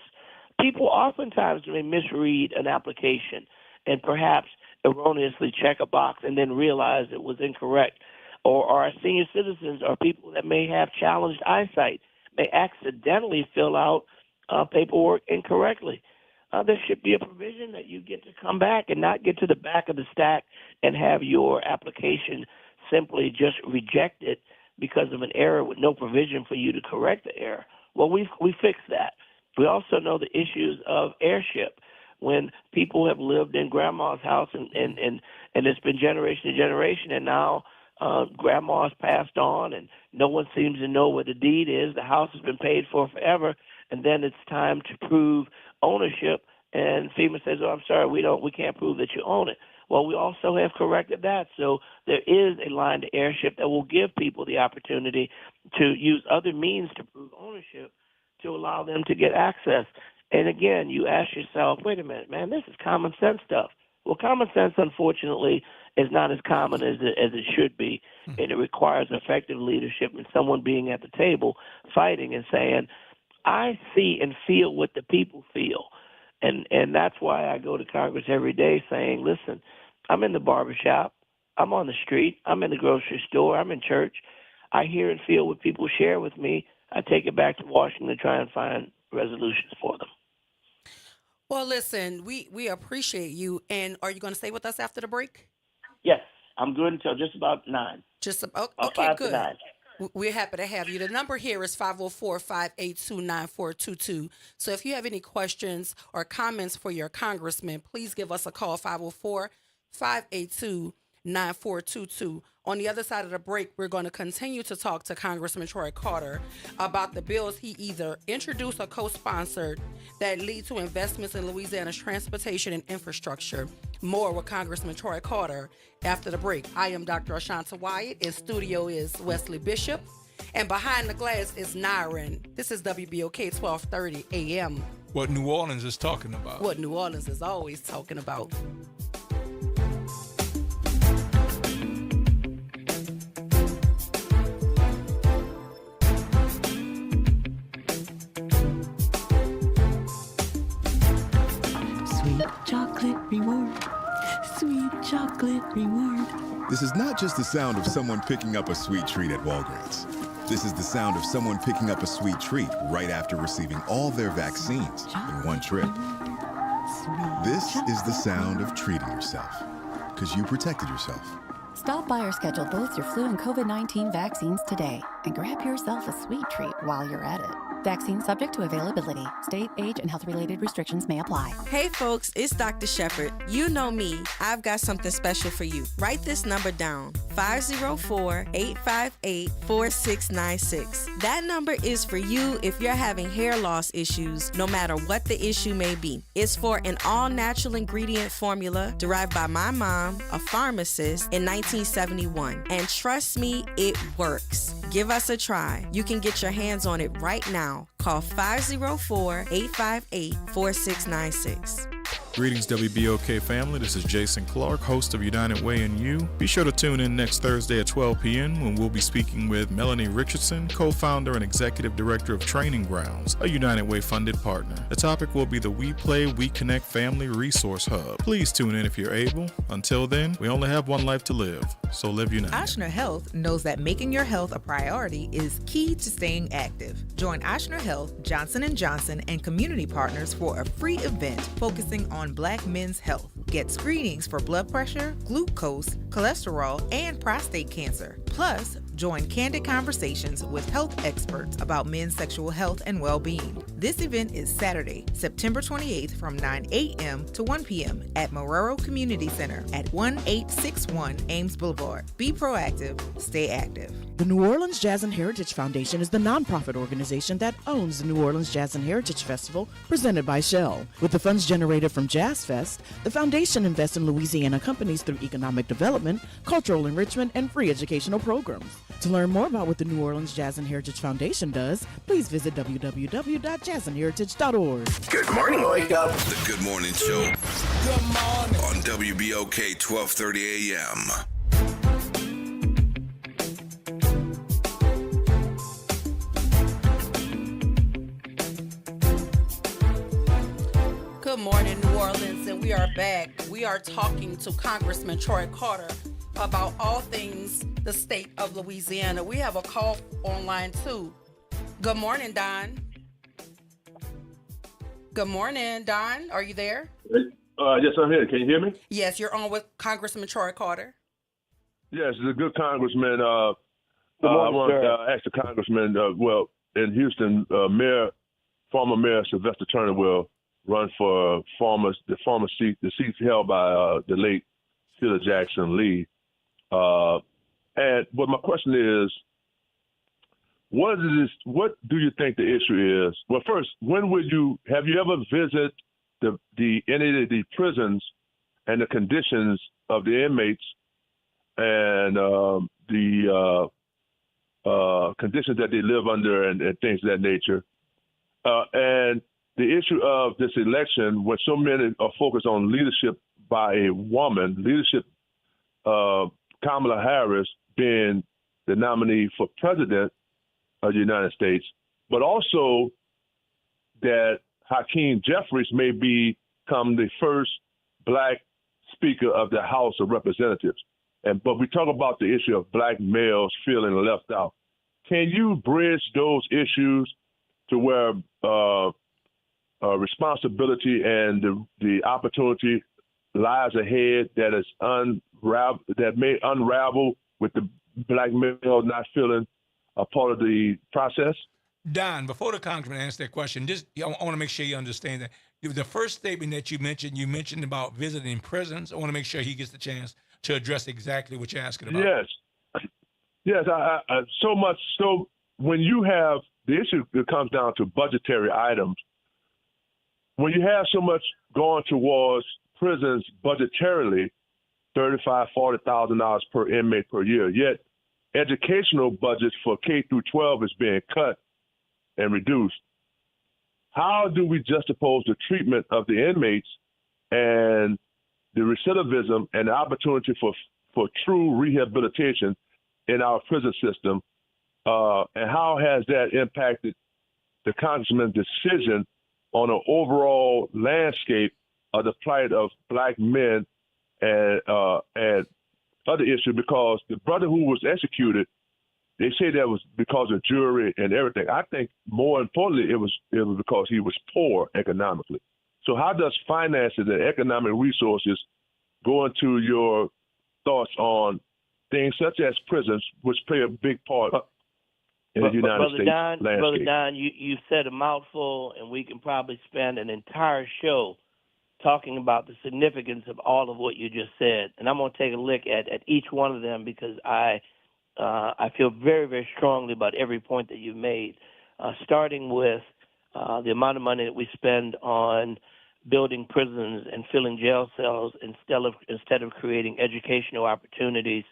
People oftentimes may misread an application and perhaps erroneously check a box and then realize it was incorrect. Or our senior citizens or people that may have challenged eyesight may accidentally fill out paperwork incorrectly. There should be a provision that you get to come back and not get to the back of the stack and have your application simply just rejected because of an error with no provision for you to correct the error. Well, we fixed that. We also know the issues of heirship. When people have lived in grandma's house and it's been generation to generation, and now grandma's passed on and no one seems to know where the deed is. The house has been paid for forever, and then it's time to prove ownership, and FEMA says, "Oh, I'm sorry, we can't prove that you own it." Well, we also have corrected that, so there is a line to heirship that will give people the opportunity to use other means to prove ownership to allow them to get access. And again, you ask yourself, wait a minute, man, this is common sense stuff. Well, common sense, unfortunately, is not as common as it should be, and it requires effective leadership and someone being at the table fighting and saying, I see and feel what the people feel. And that's why I go to Congress every day saying, listen, I'm in the barbershop, I'm on the street, I'm in the grocery store, I'm in church. I hear and feel what people share with me. I take it back to Washington to try and find resolutions for them. Well, listen, we appreciate you. And are you going to stay with us after the break? Yes, I'm good until just about 9. Okay, 5 good. to 9. We're happy to have you. The number here is 504-582-9422. So if you have any questions or comments for your congressman, please give us a call, 504-582-9422. On the other side of the break, we're going to continue to talk to Congressman Troy Carter about the bills he either introduced or co-sponsored that lead to investments in Louisiana's transportation and infrastructure. More with Congressman Troy Carter after the break. I am Dr. Ashanta Wyatt. In studio is Wesley Bishop. And behind the glass is Nyron. This is WBOK 1230 AM. What New Orleans is talking about. What New Orleans is always talking about. Chocolate reward. Sweet chocolate reward. This is not just the sound of someone picking up a sweet treat at Walgreens. This is the sound of someone picking up a sweet treat right after receiving all their vaccines in one trip. This is the sound of treating yourself, because you protected yourself. Stop by or schedule both your flu and COVID-19 vaccines today and grab yourself a sweet treat while you're at it. Vaccine subject to availability. State, age, and health-related restrictions may apply. Hey folks, it's Dr. Shepherd. You know me. I've got something special for you. Write this number down. 504-858-4696. That number is for you if you're having hair loss issues, no matter what the issue may be. It's for an all-natural ingredient formula derived by my mom, a pharmacist, in 1971. And trust me, it works. Give us a try. You can get your hands on it right now. Call 504-858-4696. Greetings, WBOK family. This is Jason Clark, host of United Way and You. Be sure to tune in next Thursday at 12 p.m. when we'll be speaking with Melanie Richardson, co-founder and executive director of Training Grounds, a United Way funded partner. The topic will be the We Play, We Connect Family Resource Hub. Please tune in if you're able. Until then, we only have one life to live, so live united. Ochsner Health knows that making your health a priority is key to staying active. Join Ochsner Health, Johnson & Johnson, and community partners for a free event focusing on Black men's health. Get screenings for blood pressure, glucose, cholesterol, and prostate cancer. Plus, join candid conversations with health experts about men's sexual health and well-being. This event is Saturday, September 28th from 9 a.m. to 1 p.m. at Marrero Community Center at 1861 Ames Boulevard. Be proactive, stay active. The New Orleans Jazz and Heritage Foundation is the nonprofit organization that owns the New Orleans Jazz and Heritage Festival presented by Shell. With the funds generated from Jazz Fest, the foundation invests in Louisiana companies through economic development, cultural enrichment, and free educational programs. To learn more about what the New Orleans Jazz and Heritage Foundation does, please visit www.jazzandheritage.org. Good morning, Wake Up. The Good Morning Show. Good morning. On WBOK 1230 AM. Good morning, New Orleans, and we are back. We are talking to Congressman Troy Carter about all things the state of Louisiana. We have a call online too. Good morning, Don. Good morning, Don. Are you there? Yes, I'm here. Can you hear me? Yes, you're on with Congressman Troy Carter. Yes, he's a good congressman. Good I morning, want sir. to ask the congressman, in Houston, former Mayor Sylvester Turner will run for the seat held by the late Sheila Jackson Lee. But my question is, what do you think the issue is? Well, first, have you ever visited any of the prisons and the conditions of the inmates and the conditions that they live under and things of that nature? And the issue of this election, when so many are focused on leadership by a woman, Kamala Harris being the nominee for president of the United States, but also that Hakeem Jeffries may become the first Black Speaker of the House of Representatives. But we talk about the issue of Black males feeling left out. Can you bridge those issues to where responsibility and the opportunity lies ahead that may unravel with the Black male not feeling a part of the process? Don, before the congressman answers that question, I want to make sure you understand that the first statement that you mentioned about visiting prisons. I want to make sure he gets the chance to address exactly what you're asking about. Yes. So much so when you have the issue that comes down to budgetary items, when you have so much going towards prisons budgetarily, $35,000, $40,000 per inmate per year, yet educational budgets for K through 12 is being cut and reduced. How do we juxtapose the treatment of the inmates and the recidivism and the opportunity for true rehabilitation in our prison system? And how has that impacted the congressman's decision on an overall landscape of the plight of Black men and other issues? Because the brother who was executed, they say that was because of jury and everything. I think more importantly, it was because he was poor economically. So how does finances and economic resources go into your thoughts on things such as prisons, which play a big part in the United States landscape? Brother Don, you said a mouthful, and we can probably spend an entire show talking about the significance of all of what you just said. And I'm going to take a look at each one of them because I feel very, very strongly about every point that you made, starting with the amount of money that we spend on building prisons and filling jail cells instead of creating educational opportunities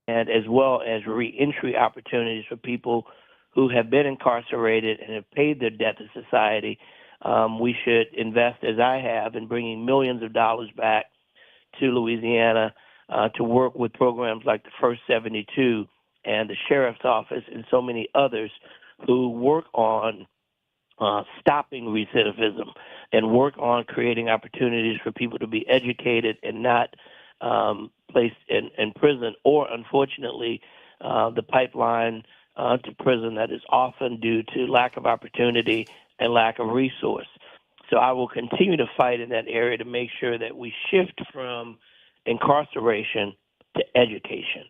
and as well as reentry opportunities for people who have been incarcerated and have paid their debt to society. we should invest, as I have, in bringing millions of dollars back to Louisiana to work with programs like the First 72 and the Sheriff's Office and so many others who work on stopping recidivism and work on creating opportunities for people to be educated and not placed in prison, or unfortunately the pipeline to prison that is often due to lack of opportunity and lack of resource. So I will continue to fight in that area to make sure that we shift from incarceration to education.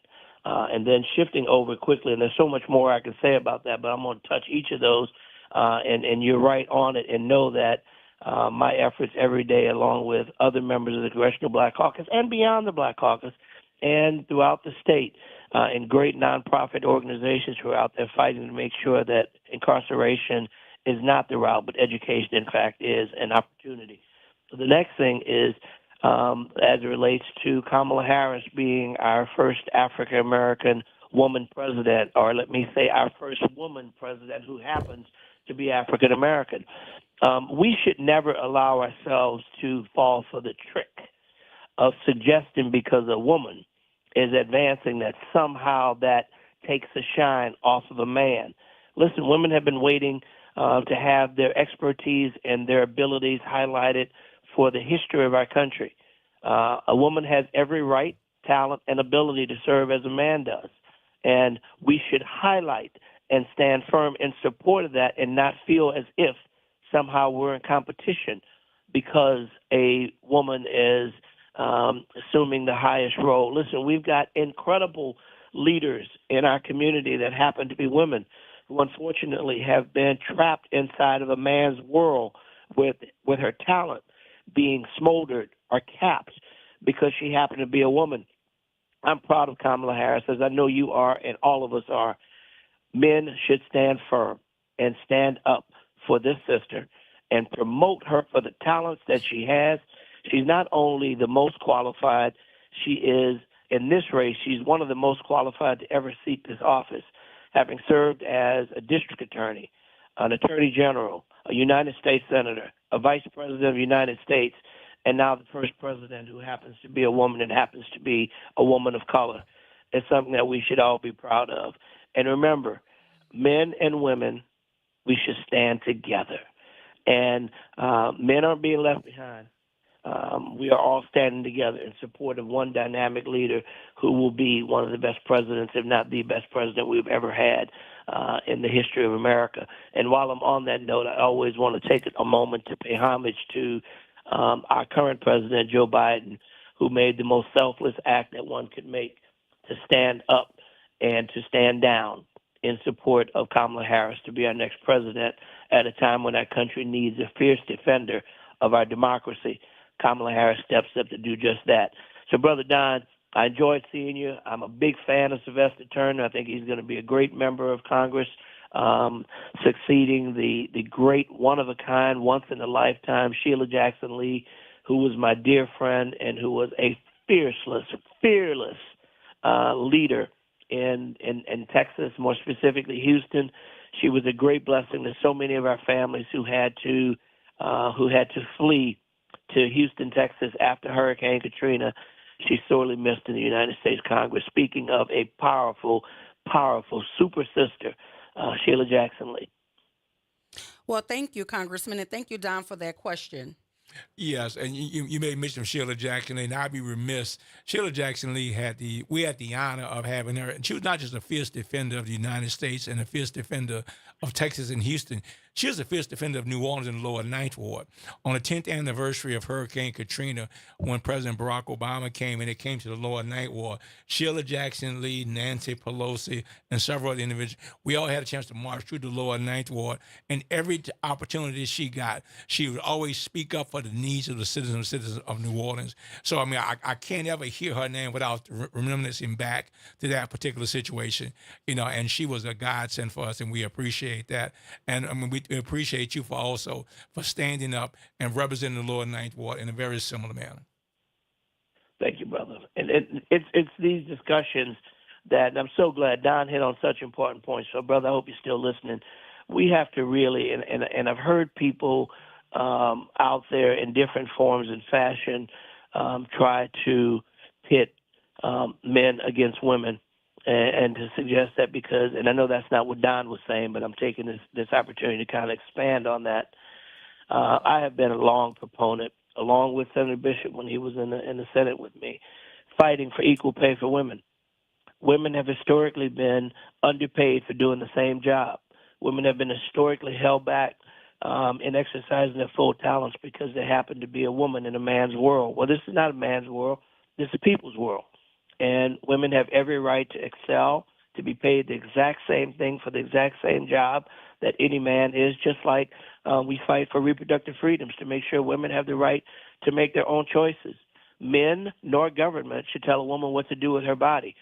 And then shifting over quickly, and there's so much more I can say about that, but I'm going to touch each of those, and you're right on it, and know that my efforts every day, along with other members of the Congressional Black Caucus and beyond the Black Caucus and throughout the state, and great nonprofit organizations who are out there fighting to make sure that incarceration is not the route, but education, in fact, is an opportunity. So the next thing is, as it relates to Kamala Harris being our first African-American woman president, or let me say our first woman president who happens to be African-American. We should never allow ourselves to fall for the trick of suggesting because a woman is advancing that somehow that takes the shine off of a man. Listen, women have been waiting to have their expertise and their abilities highlighted for the history of our country. A woman has every right, talent, and ability to serve as a man does. And we should highlight and stand firm in support of that and not feel as if somehow we're in competition because a woman is assuming the highest role. Listen, we've got incredible leaders in our community that happen to be women who unfortunately have been trapped inside of a man's world with her talent being smoldered or capped because she happened to be a woman. I'm proud of Kamala Harris, as I know you are and all of us are. Men should stand firm and stand up for this sister and promote her for the talents that she has. She's not only the most qualified, she is, in this race, she's one of the most qualified to ever seek this office, having served as a district attorney, an attorney general, a United States senator, a vice president of the United States, and now the first president who happens to be a woman and happens to be a woman of color. It's something that we should all be proud of. And remember, men and women, we should stand together. And men aren't being left behind. We are all standing together in support of one dynamic leader who will be one of the best presidents, if not the best president we've ever had in the history of America. And while I'm on that note, I always want to take a moment to pay homage to our current president, Joe Biden, who made the most selfless act that one could make to stand up and to stand down in support of Kamala Harris to be our next president at a time when our country needs a fierce defender of our democracy. Kamala Harris steps up to do just that. So, Brother Don, I enjoyed seeing you. I'm a big fan of Sylvester Turner. I think he's going to be a great member of Congress, succeeding the great, one-of-a-kind, once-in-a-lifetime Sheila Jackson Lee, who was my dear friend and who was a fearless leader in Texas, more specifically Houston. She was a great blessing to so many of our families who had to flee to Houston, Texas after Hurricane Katrina. She's sorely missed in the United States Congress. Speaking of a powerful super sister, Sheila Jackson Lee. Well, thank you, Congressman, and thank you, Don, for that question. Yes, and you made mention of Sheila Jackson Lee, and I'd be remiss. Sheila Jackson Lee we had the honor of having her, and she was not just a fierce defender of the United States and a fierce defender of Texas and Houston. She was a fierce defender of New Orleans and the lower Ninth Ward. On the 10th anniversary of Hurricane Katrina, when President Barack Obama came and it came to the lower Ninth Ward, Sheila Jackson Lee, Nancy Pelosi, and several other individuals, we all had a chance to march through the lower Ninth Ward, and every opportunity she got, she would always speak up for the needs of the citizens of New Orleans. So, I mean, I can't ever hear her name without reminiscing back to that particular situation, and she was a godsend for us, and we appreciate that. And I mean, we appreciate you for standing up and representing the lower Ninth Ward in a very similar manner. Thank you, brother. And it's these discussions that I'm so glad Don hit on such important points. So, brother, I hope you're still listening. We have to really, and I've heard people out there in different forms and fashion try to pit men against women. And to suggest that because, and I know that's not what Don was saying, but I'm taking this opportunity to kind of expand on that. I have been a long proponent, along with Senator Bishop when he was in the Senate with me, fighting for equal pay for women. Women have historically been underpaid for doing the same job. Women have been historically held back in exercising their full talents because they happen to be a woman in a man's world. Well, this is not a man's world. This is a people's world. And women have every right to excel, to be paid the exact same thing for the exact same job that any man is, just like we fight for reproductive freedoms to make sure women have the right to make their own choices. Men nor government should tell a woman what to do with her body.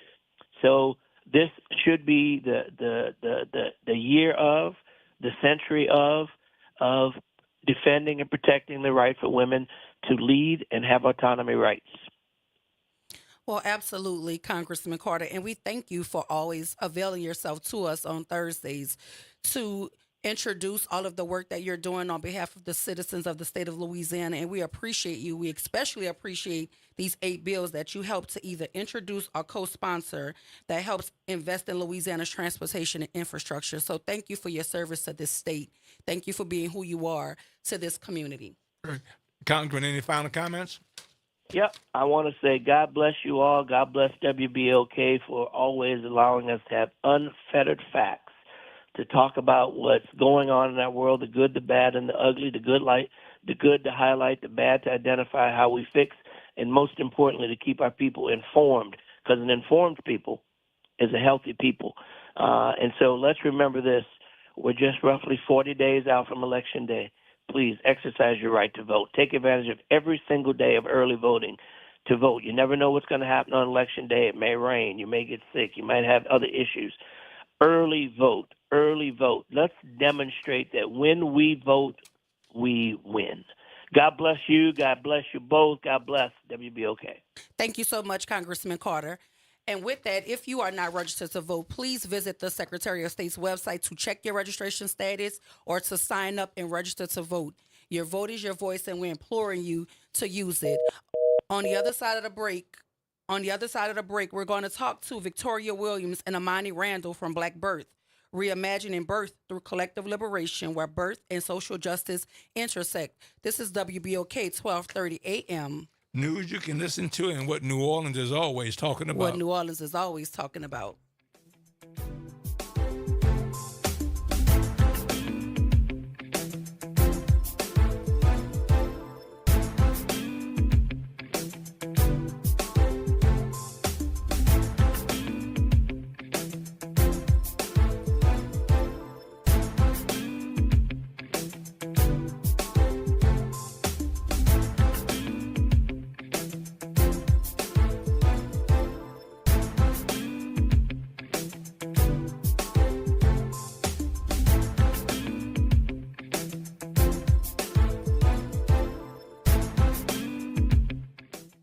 So this should be the year of, the century of defending and protecting the right for women to lead and have autonomy rights. Well, absolutely, Congressman Carter. And we thank you for always availing yourself to us on Thursdays to introduce all of the work that you're doing on behalf of the citizens of the state of Louisiana. And we appreciate you. We especially appreciate these 8 bills that you help to either introduce or co-sponsor that helps invest in Louisiana's transportation and infrastructure. So thank you for your service to this state. Thank you for being who you are to this community. Congressman, any final comments? Yep. I want to say God bless you all. God bless WBOK for always allowing us to have unfettered facts to talk about what's going on in our world, the good, the bad, and the ugly, the good to highlight, the bad to identify how we fix, and most importantly, to keep our people informed, because an informed people is a healthy people. And so let's remember this. We're just roughly 40 days out from Election Day. Please exercise your right to vote. Take advantage of every single day of early voting to vote. You never know what's going to happen on Election Day. It may rain. You may get sick. You might have other issues. Early vote. Early vote. Let's demonstrate that when we vote, we win. God bless you. God bless you both. God bless WBOK. Thank you so much, Congressman Carter. And with that, if you are not registered to vote, please visit the Secretary of State's website to check your registration status or to sign up and register to vote. Your vote is your voice, and we're imploring you to use it. On the other side of the break, we're going to talk to Victoria Williams and Amani Randall from Black Birth, reimagining birth through collective liberation, where birth and social justice intersect. This is WBOK 1230 AM. News you can listen to and what New Orleans is always talking about. What New Orleans is always talking about.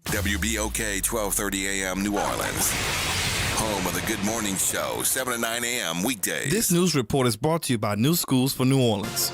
WBOK 1230 AM New Orleans. Home of the Good Morning Show, 7 to 9 a.m. weekdays. This news report is brought to you by New Schools for New Orleans.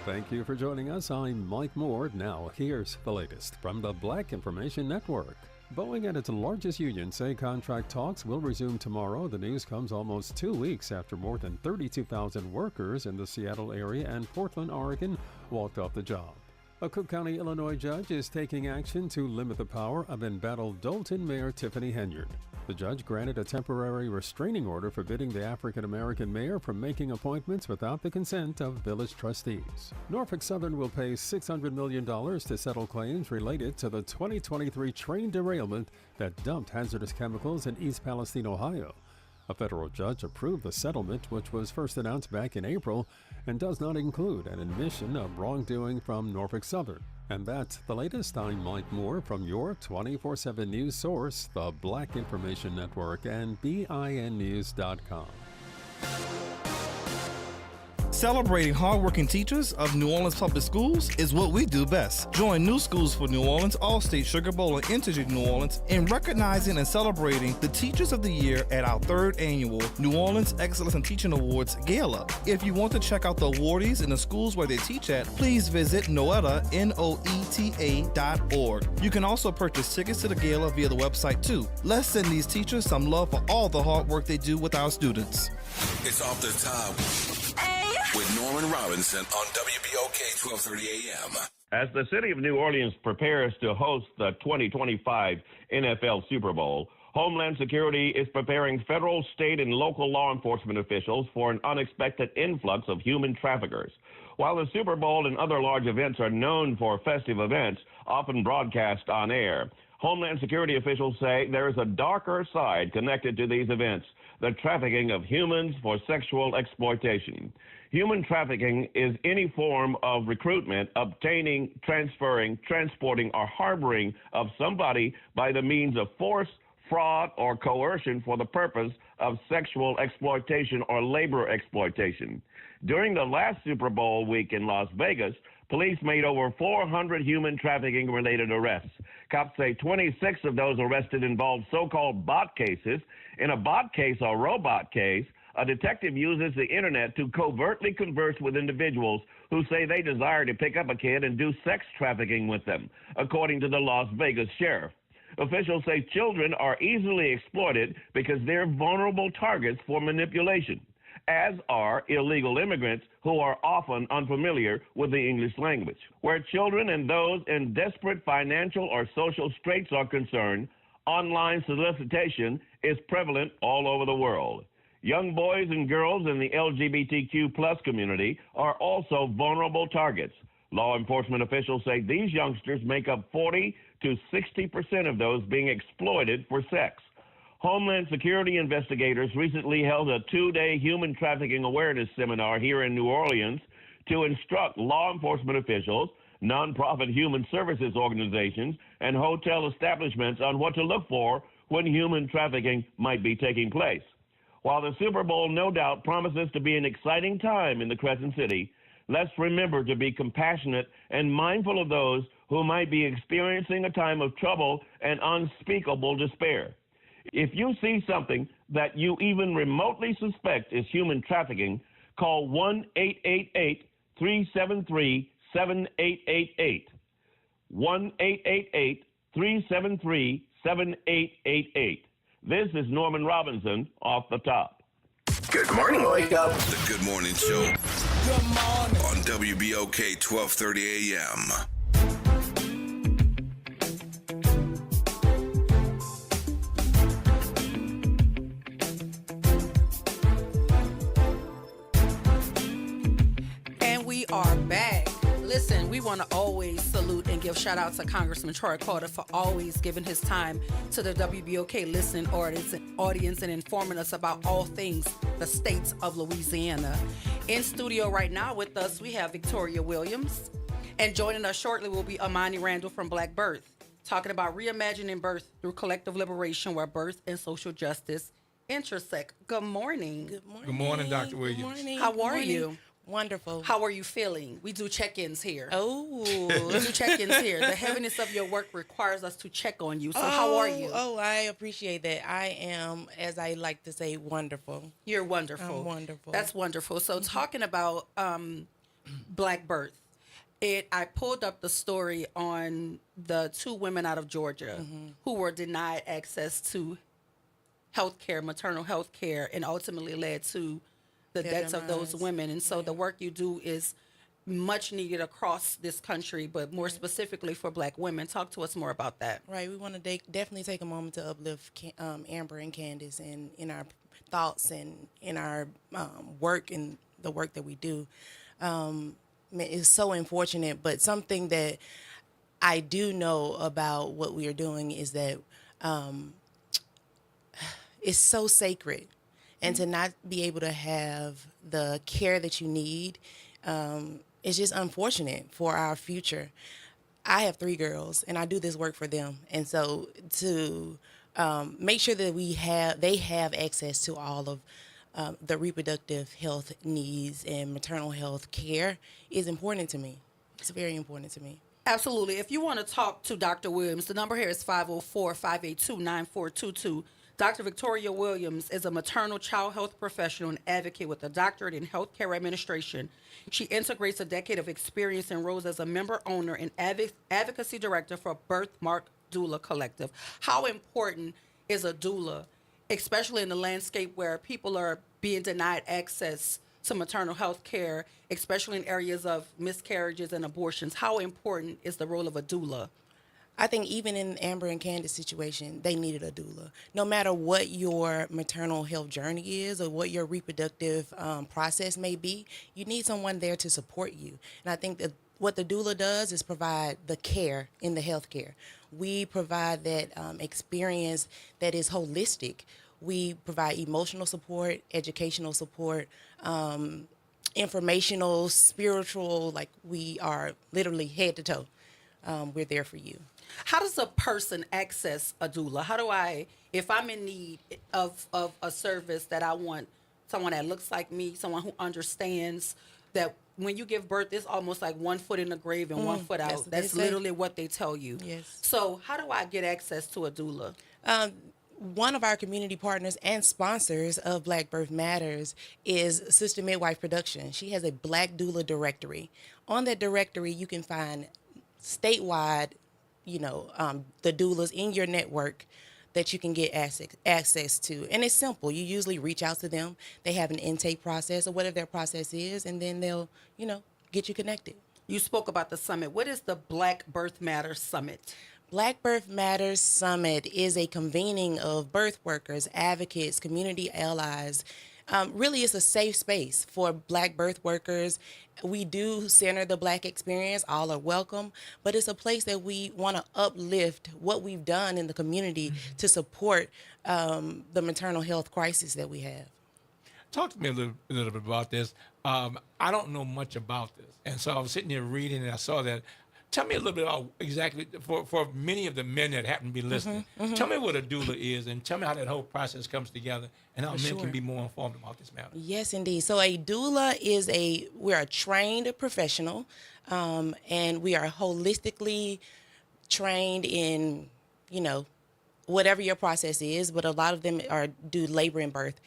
Thank you for joining us. I'm Mike Moore. Now, here's the latest from the Black Information Network. Boeing and its largest union say contract talks will resume tomorrow. The news comes almost 2 weeks after more than 32,000 workers in the Seattle area and Portland, Oregon, walked off the job. A Cook County, Illinois judge is taking action to limit the power of embattled Dolton Mayor Tiffany Henyard. The judge granted a temporary restraining order forbidding the African-American mayor from making appointments without the consent of village trustees. Norfolk Southern will pay $600 million to settle claims related to the 2023 train derailment that dumped hazardous chemicals in East Palestine, Ohio. A federal judge approved the settlement, which was first announced back in April and does not include an admission of wrongdoing from Norfolk Southern. And that's the latest. I'm Mike Moore from your 24/7 news source, the Black Information Network, and BINnews.com. Celebrating hardworking teachers of New Orleans Public Schools is what we do best. Join New Schools for New Orleans, Allstate, Sugar Bowl, and Integer New Orleans in recognizing and celebrating the Teachers of the Year at our 3rd annual New Orleans Excellence in Teaching Awards Gala. If you want to check out the awardees in the schools where they teach at, please visit Noeta, Noeta.org. You can also purchase tickets to the gala via the website too. Let's send these teachers some love for all the hard work they do with our students. It's off the top with Norman Robinson on WBOK 1230 AM. As the city of New Orleans prepares to host the 2025 NFL Super Bowl, Homeland Security is preparing federal, state, and local law enforcement officials for an unexpected influx of human traffickers. While the Super Bowl and other large events are known for festive events, often broadcast on air, Homeland Security officials say there is a darker side connected to these events, the trafficking of humans for sexual exploitation. Human trafficking is any form of recruitment, obtaining, transferring, transporting, or harboring of somebody by the means of force, fraud, or coercion for the purpose of sexual exploitation or labor exploitation. During the last Super Bowl week in Las Vegas, police made over 400 human trafficking-related arrests. Cops say 26 of those arrested involved so-called bot cases. In a bot case or robot case, a detective uses the internet to covertly converse with individuals who say they desire to pick up a kid and do sex trafficking with them, according to the Las Vegas sheriff. Officials say children are easily exploited because they're vulnerable targets for manipulation, as are illegal immigrants who are often unfamiliar with the English language. Where children and those in desperate financial or social straits are concerned, online solicitation is prevalent all over the world. Young boys and girls in the LGBTQ plus community are also vulnerable targets. Law enforcement officials say these youngsters make up 40 to 60% of those being exploited for sex. Homeland Security investigators recently held a 2-day human trafficking awareness seminar here in New Orleans to instruct law enforcement officials, nonprofit human services organizations, and hotel establishments on what to look for when human trafficking might be taking place. While the Super Bowl no doubt promises to be an exciting time in the Crescent City, let's remember to be compassionate and mindful of those who might be experiencing a time of trouble and unspeakable despair. If you see something that you even remotely suspect is human trafficking, call 1-888-373-7888. 1-888-373-7888. This is Norman Robinson off the top. Good morning, wake up. The Good Morning Show. Good morning. On WBOK 1230 AM. And we are back. Listen, we want to always salute and give shout out to Congressman Troy Carter for always giving his time to the WBOK listening audience and informing us about all things the state of Louisiana. In studio right now with us, we have Victoria Williams. And joining us shortly will be Amani Randall from Black Birth, talking about reimagining birth through collective liberation where birth and social justice intersect. Good morning. Good morning. Good morning, Dr. Williams. Good morning. How Good are morning. you? Wonderful. How are you feeling? We do check-ins here. Oh. We do check-ins here. The heaviness of your work requires us to check on you. So how are you? Oh, I appreciate that. I am, as I like to say, wonderful. You're wonderful. I'm wonderful. That's wonderful. So talking about Black Birth, I pulled up the story on the 2 women out of Georgia who were denied access to health care, maternal health care, and ultimately led to the deaths of those women. And so the work you do is much needed across this country, but more specifically for Black women. Talk to us more about that. Right. We want to definitely take a moment to uplift Amber and Candace in our thoughts and in our work and the work that we do. It's so unfortunate, but something that I do know about what we are doing is that it's so sacred. And to not be able to have the care that you need is just unfortunate for our future. I have 3 girls, and I do this work for them. And so to make sure that they have access to all of the reproductive health needs and maternal health care is important to me. It's very important to me. Absolutely. If you want to talk to Dr. Williams, the number here is 504-582-9422. Dr. Victoria Williams is a maternal child health professional and advocate with a doctorate in healthcare administration. She integrates a decade of experience and roles as a member owner and advocacy director for Birthmark Doula Collective. How important is a doula, especially in the landscape where people are being denied access to maternal health care, especially in areas of miscarriages and abortions? How important is the role of a doula? I think even in Amber and Candace's situation, they needed a doula. No matter what your maternal health journey is or what your reproductive process may be, you need someone there to support you. And I think that what the doula does is provide the care in the healthcare. We provide that experience that is holistic. We provide emotional support, educational support, informational, spiritual, like we are literally head to toe. We're there for you. How does a person access a doula? How do I, if I'm in need of a service that I want, someone that looks like me, someone who understands that when you give birth, it's almost like 1 foot in the grave and 1 foot out. That's literally what they tell you. Yes. So how do I get access to a doula? One of our community partners and sponsors of Black Birth Matters is Sister Midwife Production. She has a Black Doula directory. On that directory, you can find statewide, the doulas in your network that you can get access to. And it's simple. You usually reach out to them. They have an intake process or whatever their process is, and then they'll, get you connected. You spoke about the summit. What is the Black Birth Matters Summit? Black Birth Matters Summit is a convening of birth workers, advocates, community allies. Really, it's a safe space for Black birth workers. We do center the Black experience. All are welcome. But it's a place that we want to uplift what we've done in the community to support the maternal health crisis that we have. Talk to me a little bit about this. I don't know much about this. And so I was sitting here reading and I saw that. Tell me a little bit about exactly, for many of the men that happen to be listening, tell me what a doula is and tell me how that whole process comes together and how men can be more informed about this matter. Yes, indeed. So a doula is we're a trained professional and we are holistically trained in, whatever your process is, but a lot of them do labor and birth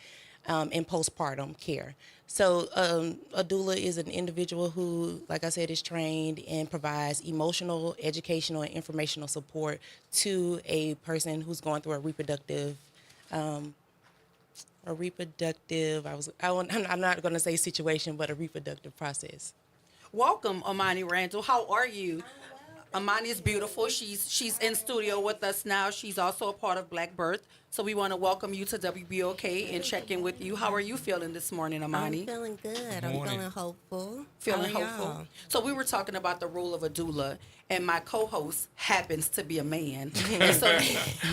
and postpartum care. So a doula is an individual who, like I said, is trained and provides emotional, educational, and informational support to a person who's going through a reproductive. I'm not going to say situation, but a reproductive process. Welcome, Amani Randall. How are you? Amani is beautiful. She's in studio with us now. She's also a part of Black Birth. So we want to welcome you to WBOK and check in with you. How are you feeling this morning, Amani? I'm feeling good. I'm feeling hopeful. Feeling hopeful. So we were talking about the role of a doula, and my co-host happens to be a man. And so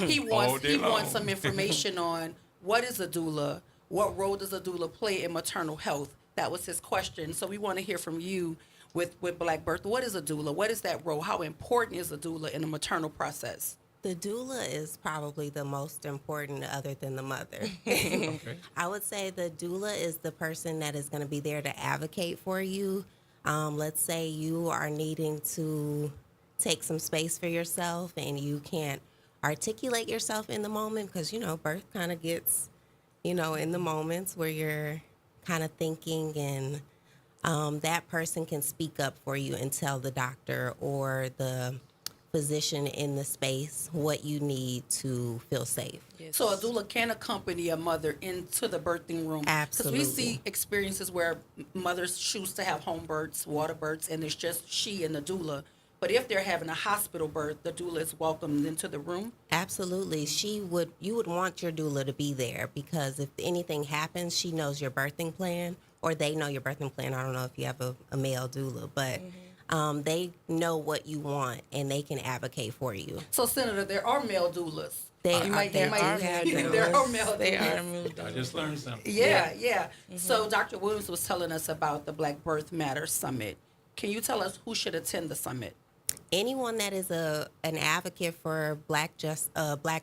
he wants some information on what is a doula, what role does a doula play in maternal health? That was his question. So we want to hear from you with Black Birth. What is a doula? What is that role? How important is a doula in the maternal process? The doula is probably the most important other than the mother. Okay. I would say the doula is the person that is going to be there to advocate for you. Let's say you are needing to take some space for yourself and you can't articulate yourself in the moment because, birth kind of gets, in the moments where you're kind of thinking and that person can speak up for you and tell the doctor or the physician in the space what you need to feel safe. Yes. So a doula can accompany a mother into the birthing room. Absolutely. Because we see experiences where mothers choose to have home births, water births, and it's just she and the doula. But if they're having a hospital birth, the doula is welcomed into the room? Absolutely. You would want your doula to be there because if anything happens, she knows your birthing plan or they know your birthing plan. I don't know if you have a male doula, but they know what you want and they can advocate for you. So, Senator, there are male doulas. There are male doulas. I just learned something. Yeah. Mm-hmm. So Dr. Williams was telling us about the Black Birth Matters Summit. Can you tell us who should attend the summit? Anyone that is an advocate for Black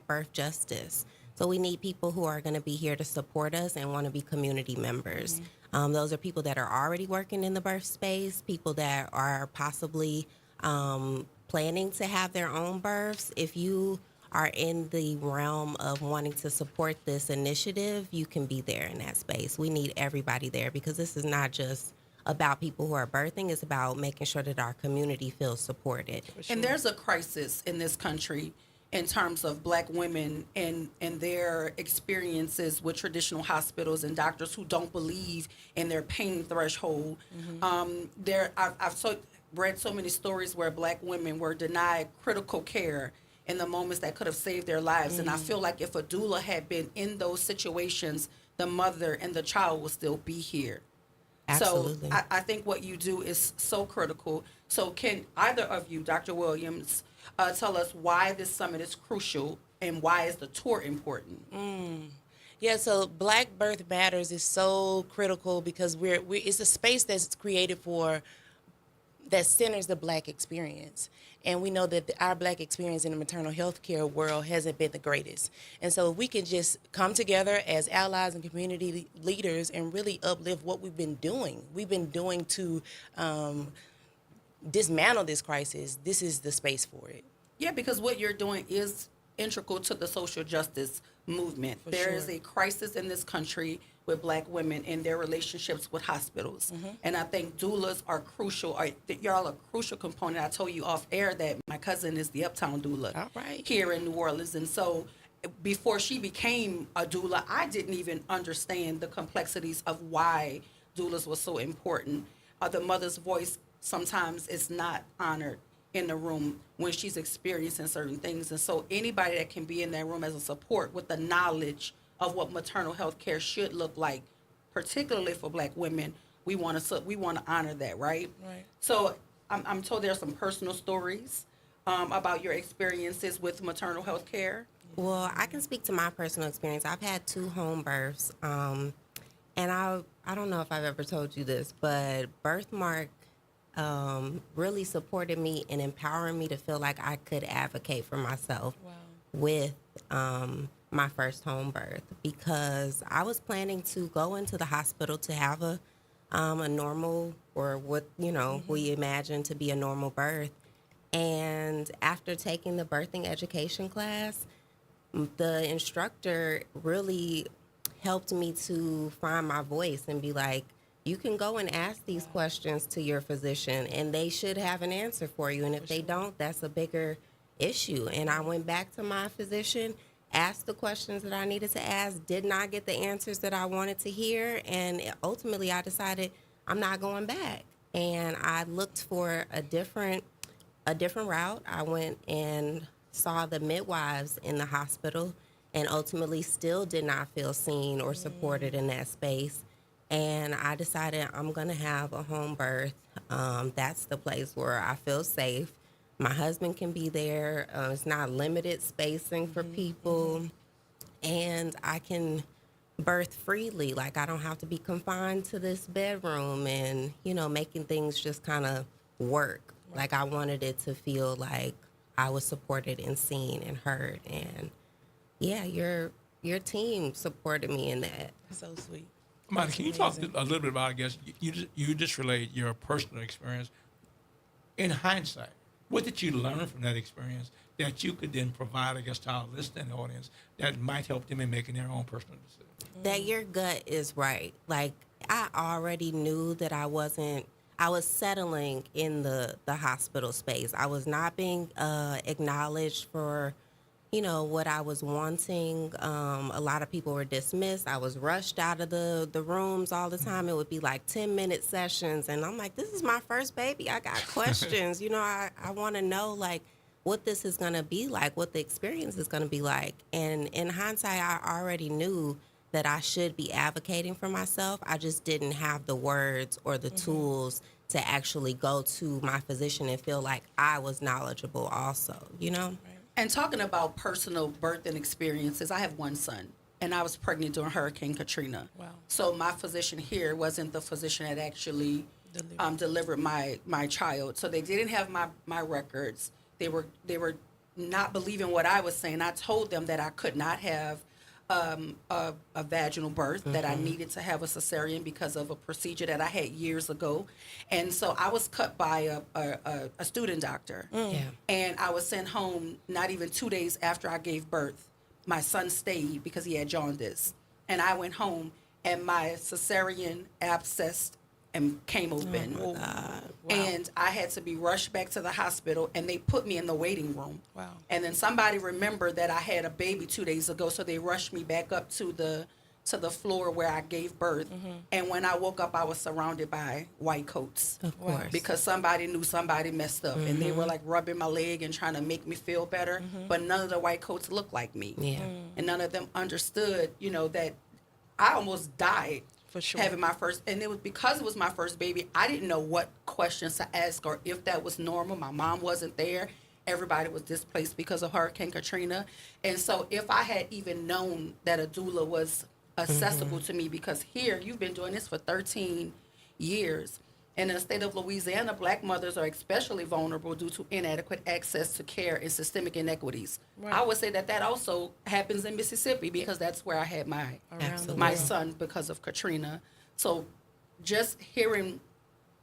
birth justice. So we need people who are going to be here to support us and want to be community members. Those are people that are already working in the birth space, people that are possibly planning to have their own births. If you are in the realm of wanting to support this initiative, you can be there in that space. We need everybody there because this is not just about people who are birthing. It's about making sure that our community feels supported. And there's a crisis in this country in terms of Black women and their experiences with traditional hospitals and doctors who don't believe in their pain threshold. I've read so many stories where Black women were denied critical care in the moments that could have saved their lives. And I feel like if a doula had been in those situations, the mother and the child would still be here. Absolutely. So I think what you do is so critical. So can either of you, Dr. Williams, tell us why this summit is crucial and why is the tour important? Yeah, so Black Birth Matters is so critical because it's a space that's created that centers the Black experience. And we know that our Black experience in the maternal health care world hasn't been the greatest. And so if we can just come together as allies and community leaders and really uplift what we've been doing to dismantle this crisis, this is the space for it. Yeah, because what you're doing is integral to the social justice movement. There is a crisis in this country with Black women and their relationships with hospitals. And I think doulas are crucial. Y'all a crucial component. I told you off air that my cousin is the Uptown doula here in New Orleans. And so before she became a doula, I didn't even understand the complexities of why doulas was so important. The mother's voice sometimes is not honored in the room when she's experiencing certain things. And so anybody that can be in that room as a support with the knowledge of what maternal health care should look like, particularly for Black women, we want to honor that, right? Right. So I'm told there's some personal stories about your experiences with maternal health care. Well, I can speak to my personal experience. I've had 2 home births, and I don't know if I've ever told you this, but Birthmark really supported me and empowering me to feel like I could advocate for myself with my first home birth, because I was planning to go into the hospital to have a normal, or what we imagine to be a normal birth. And after taking the birthing education class, the instructor really helped me to find my voice and be like, you can go and ask these questions to your physician and they should have an answer for you. And if they don't, that's a bigger issue. And I went back to my physician, asked the questions that I needed to ask, did not get the answers that I wanted to hear. And ultimately I decided I'm not going back. And I looked for a different route. I went and saw the midwives in the hospital and ultimately still did not feel seen or supported in that space. And I decided I'm going to have a home birth. That's the place where I feel safe. My husband can be there. It's not limited spacing for people. And I can birth freely. Like, I don't have to be confined to this bedroom and, making things just kind of work. Like, I wanted it to feel like I was supported and seen and heard. And, yeah, your team supported me in that. So sweet. Monica, can you talk a little bit about, I guess, you just relayed your personal experience. In hindsight, what did you learn from that experience that you could then provide, I guess, to our listening audience that might help them in making their own personal decisions? That your gut is right. Like, I already knew that I was settling in the hospital space. I was not being acknowledged for what I was wanting. A lot of people were dismissed. I was rushed out of the rooms all the time. It would be like 10-minute sessions. And I'm like, this is my first baby. I got questions. I want to know, like, what this is going to be like, what the experience is going to be like. And in hindsight, I already knew that I should be advocating for myself. I just didn't have the words or the tools to actually go to my physician and feel like I was knowledgeable also, Right. And talking about personal birthing experiences, I have one son, and I was pregnant during Hurricane Katrina. Wow. So my physician here wasn't the physician that actually delivered my child. So they didn't have my records. They were not believing what I was saying. I told them that I could not have a vaginal birth, that I needed to have a cesarean because of a procedure that I had years ago. And so I was cut by a student doctor. And I was sent home not even 2 days after I gave birth. My son stayed because he had jaundice. And I went home and my cesarean abscessed and came open. Oh, my God. Wow. And I had to be rushed back to the hospital, and they put me in the waiting room. Wow. And then somebody remembered that I had a baby 2 days ago, so they rushed me back up to the floor where I gave birth. And when I woke up, I was surrounded by white coats. Of course. Because somebody knew somebody messed up, and they were like rubbing my leg and trying to make me feel better. But none of the white coats looked like me. And none of them understood, that I almost died. For sure. Having my first, and it was because it was my first baby, I didn't know what questions to ask or if that was normal. My mom wasn't there. Everybody was displaced because of Hurricane Katrina. And so if I had even known that a doula was accessible to me, because here, you've been doing this for 13 years. And in the state of Louisiana, Black mothers are especially vulnerable due to inadequate access to care and systemic inequities. Right. I would say that also happens in Mississippi because that's where I had my son because of Katrina. So just hearing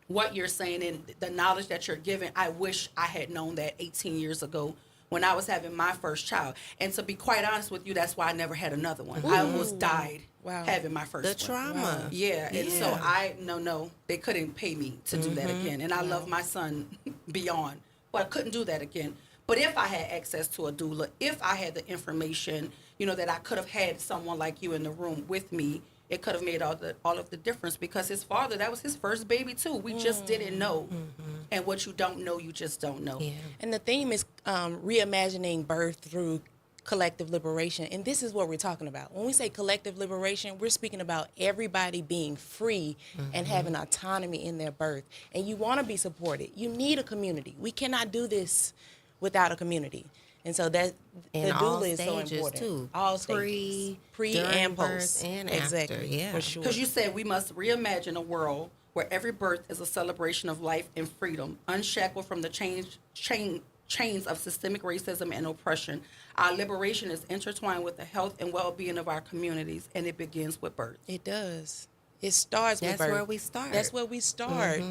what you're saying and the knowledge that you're giving, I wish I had known that 18 years ago when I was having my first child. And to be quite honest with you, that's why I never had another one. I almost died having my first one. The trauma. Yeah, and so no, they couldn't pay me to do that again. And I love my son beyond, but I couldn't do that again. But if I had access to a doula, if I had the information, that I could have had someone like you in the room with me, it could have made all of the difference, because his father, that was his first baby too. We just didn't know. And what you don't know, you just don't know. Yeah. And the theme is reimagining birth through collective liberation. And this is what we're talking about. When we say collective liberation, we're speaking about everybody being free and having autonomy in their birth. And you want to be supported. You need a community. We cannot do this without a community. And so that and the doula is so stages important. Too. All stages. Pre and post. And exactly. After, yeah. For sure. Because you said we must reimagine a world where every birth is a celebration of life and freedom, unshackled from the chains of systemic racism and oppression. Our liberation is intertwined with the health and well-being of our communities, and it begins with birth. It does. It starts with birth. That's where we start. That's where we start.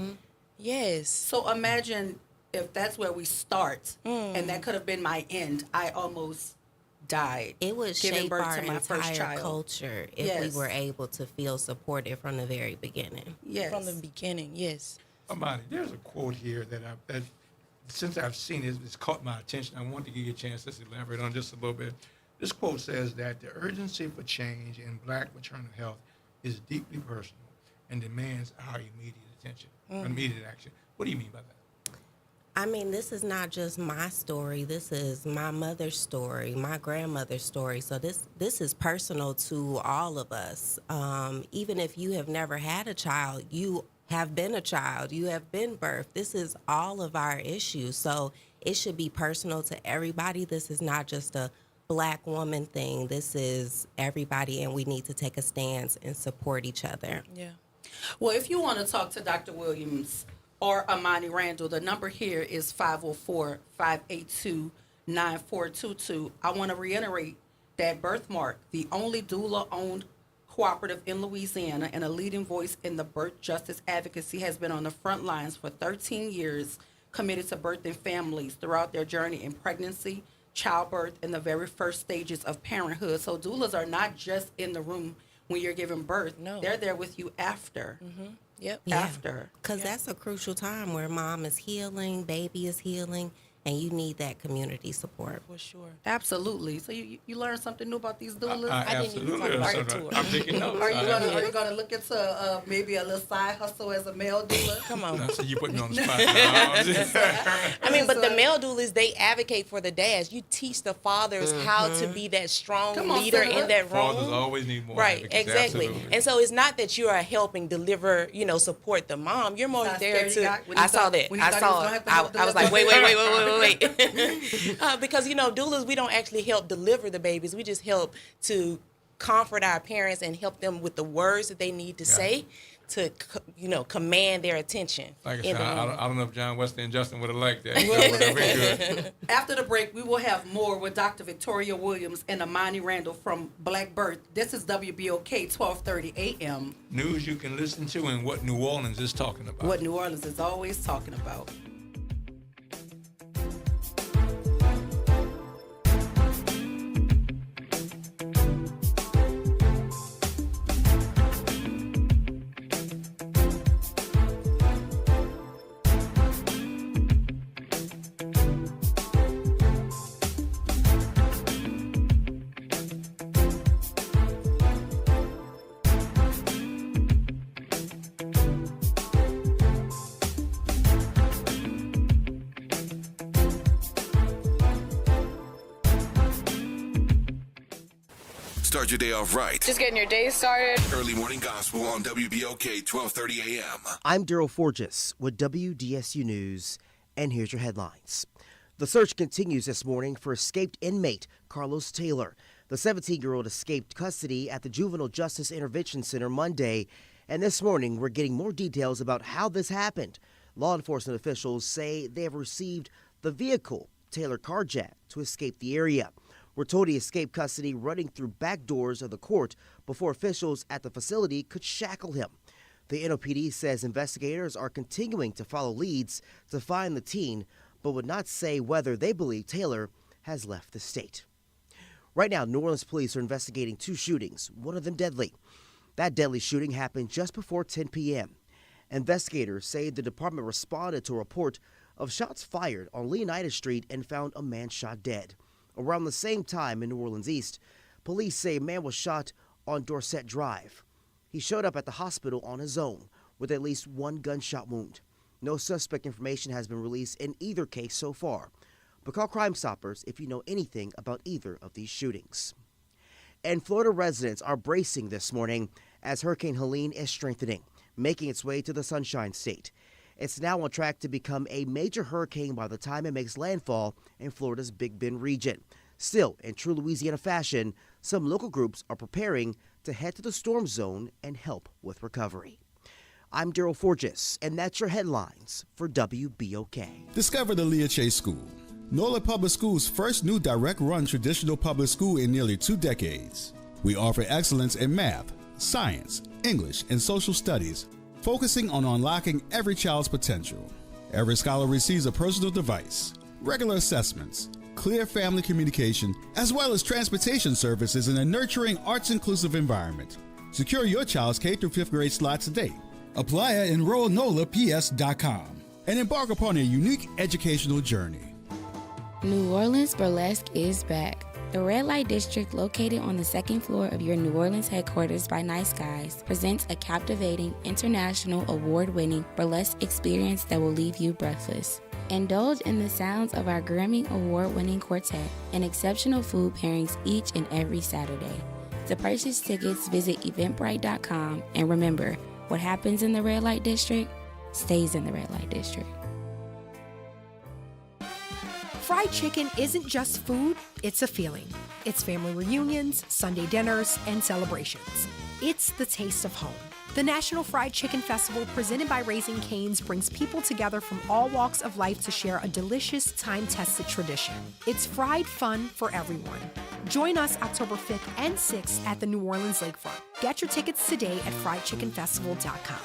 Yes. So imagine if that's where we start, and that could have been my end. I almost died. It would giving shape birth our to my first entire child. culture if we were able to feel supported from the very beginning. Yes. From the beginning, yes. Amani, there's a quote here that since I've seen it, it's caught my attention. I want to give you a chance to elaborate on just a little bit. This quote says that the urgency for change in Black maternal health is deeply personal and demands our immediate attention, immediate action. What do you mean by that? I mean, this is not just my story. This is my mother's story, my grandmother's story. So this is personal to all of us. Even if you have never had a child, you have been a child, you have been birthed. This is all of our issues. So it should be personal to everybody. This is not just a Black woman thing. This is everybody, and we need to take a stance and support each other. Yeah. Well, if you want to talk to Dr. Williams or Amani Randall, the number here is 504-582-9422. I want to reiterate that Birthmark, the only doula-owned cooperative in Louisiana and a leading voice in the birth justice advocacy, has been on the front lines for 13 years, committed to birthing families throughout their journey in pregnancy, childbirth, and the very first stages of parenthood. So doulas are not just in the room when you're giving birth. No. They're there with you after. Yep. After. Because that's a crucial time where mom is healing, baby is healing, and you need that community support. For sure. Absolutely. So you learned something new about these doulas? I didn't even talk about it to her. I'm taking notes. Are you gonna look into maybe a little side hustle as a male doula? Come on. So you put me on the spot. I mean, but the male doulas, they advocate for the dads. You teach the fathers how to be that strong leader in that room. Fathers always need more. Right, advocacy. exactly. Absolutely. And so it's not that you are helping deliver, support the mom. You're more there to. I saw that. I was like, wait. Because doulas, we don't actually help deliver the babies. We just help to comfort our parents and help them with the words that they need to say to command their attention. Like I in said, the room. I don't know if John Wesley and Justin would have liked that. That would have been good. After the break, we will have more with Dr. Victoria Williams and Amani Randall from Black Birth. This is WBOK 1230 AM. News you can listen to and what New Orleans is talking about. What New Orleans is always talking about. Start your day off right. Just getting your day started. Early morning gospel on WBOK 1230 AM. I'm Daryl Forges with WDSU News, and here's your headlines. The search continues this morning for escaped inmate Carlos Taylor. The 17-year-old escaped custody at the Juvenile Justice Intervention Center Monday, and this morning we're getting more details about how this happened. Law enforcement officials say they have received the vehicle Taylor carjacked to escape the area. We're told he escaped custody running through back doors of the court before officials at the facility could shackle him. The NOPD says investigators are continuing to follow leads to find the teen, but would not say whether they believe Taylor has left the state. Right now, New Orleans police are investigating 2 shootings, one of them deadly. That deadly shooting happened just before 10 p.m. Investigators say the department responded to a report of shots fired on Leonidas Street and found a man shot dead. Around the same time in New Orleans East, police say a man was shot on Dorset Drive. He showed up at the hospital on his own with at least 1 gunshot wound. No suspect information has been released in either case so far. But call Crime Stoppers if you know anything about either of these shootings. And Florida residents are bracing this morning as Hurricane Helene is strengthening, making its way to the Sunshine State. It's now on track to become a major hurricane by the time it makes landfall in Florida's Big Bend region. Still, in true Louisiana fashion, some local groups are preparing to head to the storm zone and help with recovery. I'm Daryl Forges, and that's your headlines for WBOK. Discover the Leah Chase School, NOLA Public School's first new direct-run traditional public school in nearly 2 decades. We offer excellence in math, science, English, and social studies, focusing on unlocking every child's potential. Every scholar receives a personal device, regular assessments, clear family communication, as well as transportation services in a nurturing, arts-inclusive environment. Secure your child's K through 5th grade slot today. Apply at enrollnolaps.com and embark upon a unique educational journey. New Orleans Burlesque is back. The Red Light District, located on the 2nd floor of your New Orleans headquarters by Nice Guys, presents a captivating, international, award-winning burlesque experience that will leave you breathless. Indulge in the sounds of our Grammy Award-winning quartet and exceptional food pairings each and every Saturday. To purchase tickets, visit Eventbrite.com, and remember, what happens in the Red Light District stays in the Red Light District. Fried chicken isn't just food, it's a feeling. It's family reunions, Sunday dinners, and celebrations. It's the taste of home. The National Fried Chicken Festival, presented by Raising Cane's, brings people together from all walks of life to share a delicious, time-tested tradition. It's fried fun for everyone. Join us October 5th and 6th at the New Orleans Lakefront. Get your tickets today at friedchickenfestival.com.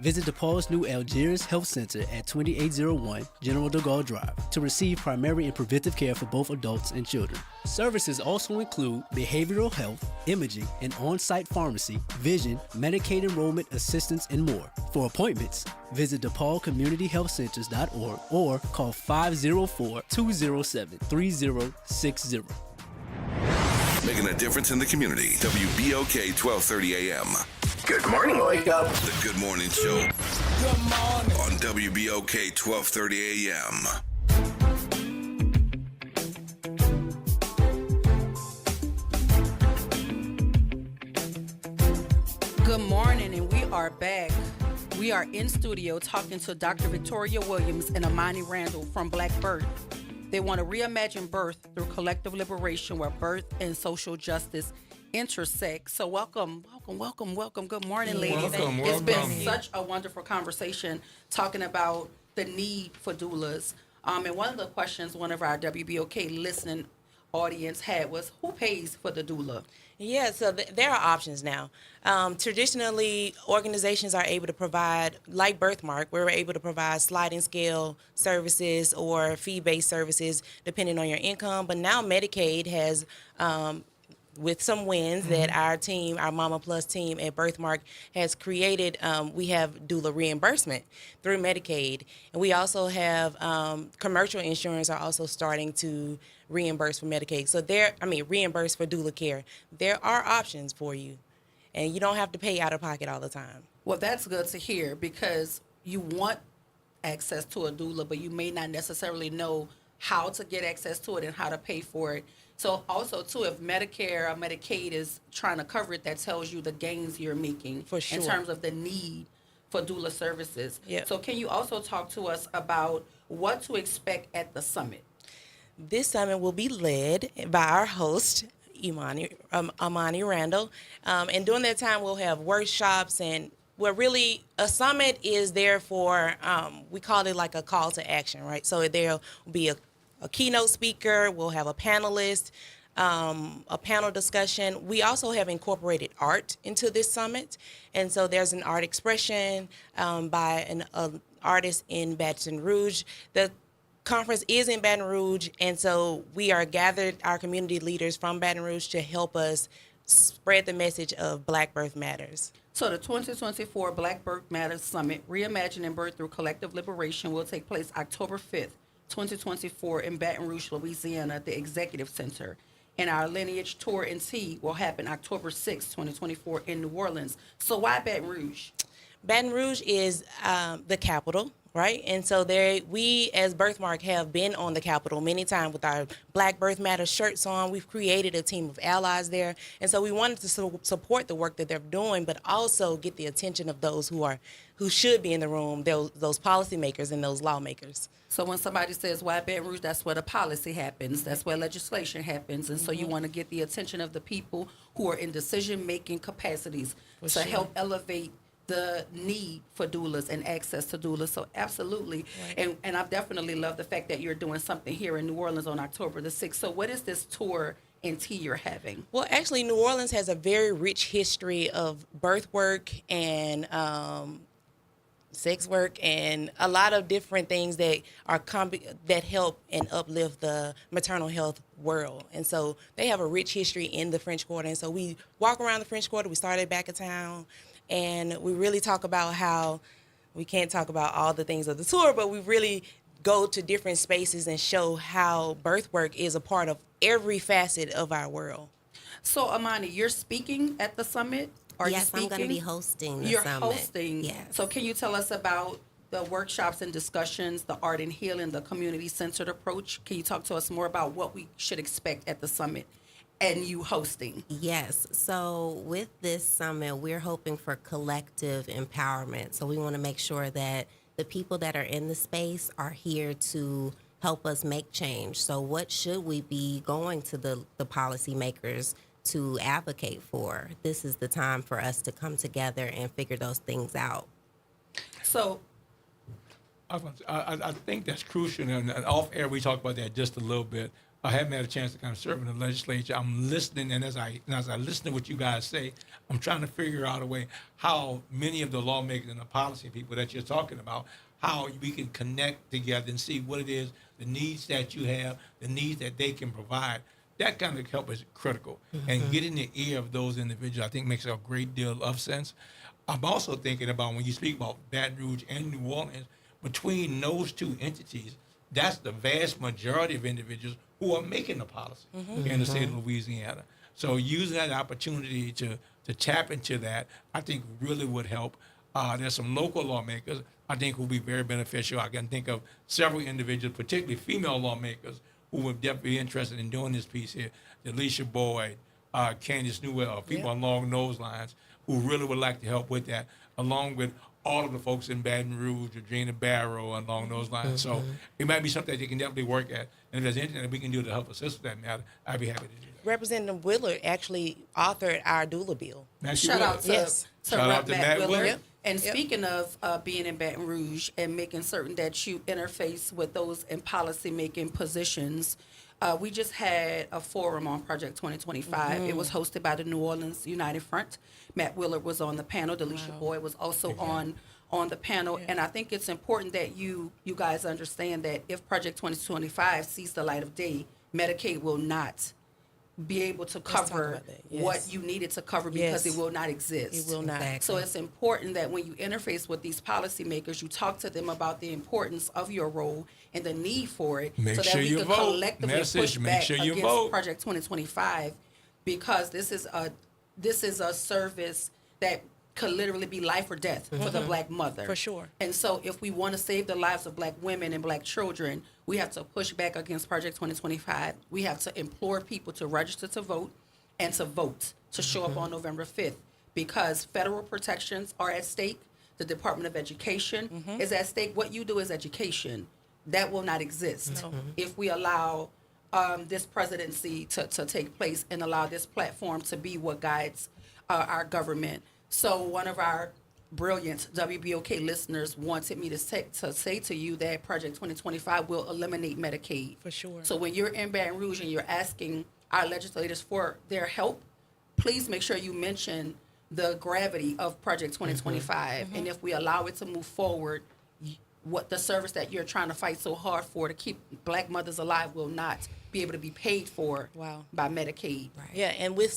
Visit DePaul's new Algiers Health Center at 2801 General de Gaulle Drive to receive primary and preventive care for both adults and children. Services also include behavioral health, imaging, an on-site pharmacy, vision, Medicaid enrollment assistance, and more. For appointments, visit DePaulCommunityHealthCenters.org or call 504-207-3060. Making a difference in the community. WBOK 1230 AM. Good morning, Wake Up. The Good Morning Show. Good morning. On WBOK 1230 AM. Good morning, and we are back. We are in studio talking to Dr. Victoria Williams and Amani Randall from Black Birth. They want to reimagine birth through collective liberation, where birth and social justice intersect. So welcome. Good morning, ladies. Welcome. It's been such a wonderful conversation talking about the need for doulas. And one of the questions one of our WBOK listening audience had was, who pays for the doula? Yeah, so there are options now. Traditionally, organizations are able to provide, like Birthmark, we're able to provide sliding scale services or fee-based services depending on your income. But now Medicaid has, with some wins that our team, our Mama Plus team at Birthmark has created, we have doula reimbursement through Medicaid. And we also have commercial insurance are also starting to reimburse for Medicaid. So reimburse for doula care. There are options for you, and you don't have to pay out of pocket all the time. Well, that's good to hear, because you want access to a doula, but you may not necessarily know how to get access to it and how to pay for it. So also, too, if Medicare or Medicaid is trying to cover it, that tells you the gains you're making For sure. in terms of the need for doula services. Yep. So can you also talk to us about what to expect at the summit? This summit will be led by our host, Amani Randall. And during that time, we'll have workshops, and really a summit is there for, we call it like a call to action, right? So there'll be a keynote speaker, we'll have a panelist, a panel discussion. We also have incorporated art into this summit. And so there's an art expression by an artist in Baton Rouge. The conference is in Baton Rouge, and so we are gathered, our community leaders from Baton Rouge, to help us spread the message of Black Birth Matters. So the 2024 Black Birth Matters Summit, Reimagining Birth Through Collective Liberation, will take place October 5th, 2024 in Baton Rouge, Louisiana, at the Executive Center. And our Lineage Tour and Tea will happen October 6th, 2024 in New Orleans. So why Baton Rouge? Baton Rouge is the capital, right? And so we as Birthmark have been on the Capitol many times with our Black Birth Matters shirts on. We've created a team of allies there. And so we wanted to support the work that they're doing, but also get the attention of those who should be in the room, those policymakers and those lawmakers. So when somebody says, why Baton Rouge, that's where the policy happens. That's where legislation happens. And so you want to get the attention of the people who are in decision-making capacities to help elevate the need for doulas and access to doulas. So absolutely. Right. And I definitely love the fact that you're doing something here in New Orleans on October the 6th. So what is this tour and tea you're having? Well, actually, New Orleans has a very rich history of birth work and sex work and a lot of different things that are that help and uplift the maternal health world. And so they have a rich history in the French Quarter. And so we walk around the French Quarter. We started back of town. And we really talk about how we can't talk about all the things of the tour, but we really go to different spaces and show how birth work is a part of every facet of our world. So, Amani, you're speaking at the summit? Yes, I'm going to be hosting the You're summit. hosting. Yes. So can you tell us about the workshops and discussions, the art and healing, the community-centered approach? Can you talk to us more about what we should expect at the summit and you hosting? Yes. So with this summit, we're hoping for collective empowerment. So we want to make sure that the people that are in the space are here to help us make change. So what should we be going to the policymakers to advocate for? This is the time for us to come together and figure those things out. So I think that's crucial. And off air, we talked about that just a little bit. I haven't had a chance to kind of serve in the legislature. I'm listening, and as I listen to what you guys say, I'm trying to figure out a way how many of the lawmakers and the policy people that you're talking about, how we can connect together and see what it is, the needs that you have, the needs that they can provide. That kind of help is critical. Mm-hmm. And getting the ear of those individuals, I think, makes a great deal of sense. I'm also thinking about when you speak about Baton Rouge and New Orleans, between those two entities, that's the vast majority of individuals who are making the policy in the state of Louisiana. So using that opportunity to tap into that, I think really would help. There's some local lawmakers I think will be very beneficial. I can think of several individuals, particularly female lawmakers, who would definitely be interested in doing this piece here. Alicia Boyd, Candace Newell, people along those lines who really would like to help with that, along with all of the folks in Baton Rouge, Regina Barrow, along those lines. So it might be something that you can definitely work at. And if there's anything that we can do to help assist with that matter, I'd be happy to do that. Representative Willard actually authored our doula bill. Shout out to, Shout out to Matt Willard. Yep. And speaking of being in Baton Rouge and making certain that you interface with those in policy-making positions, we just had a forum on Project 2025. It was hosted by the New Orleans United Front. Matt Willard was on the panel. Delisha Boyd was also on the panel. And I think it's important that you guys understand that if Project 2025 sees the light of day, Medicaid will not be able to cover what you needed to cover because it will not exist. It will not. Exactly. So it's important that when you interface with these policymakers, you talk to them about the importance of your role and the need for it, Make so that sure we you can vote. collectively push Make back sure you against vote. Project 2025, because this is a service that could literally be life or death for the Black mother. For sure. And so if we want to save the lives of Black women and Black children, we have to push back against Project 2025. We have to implore people to register to vote and to vote, to show up on November 5th, because federal protections are at stake. The Department of Education is at stake. What you do is education. That will not exist if we allow this presidency to take place and allow this platform to be what guides our government. So one of our brilliant WBOK listeners wanted me to say to you that Project 2025 will eliminate Medicaid. For sure. So when you're in Baton Rouge and you're asking our legislators for their help, please make sure you mention the gravity of Project 2025. And if we allow it to move forward, what the service that you're trying to fight so hard for to keep Black mothers alive will not be able to be paid for by Medicaid. Yeah, and with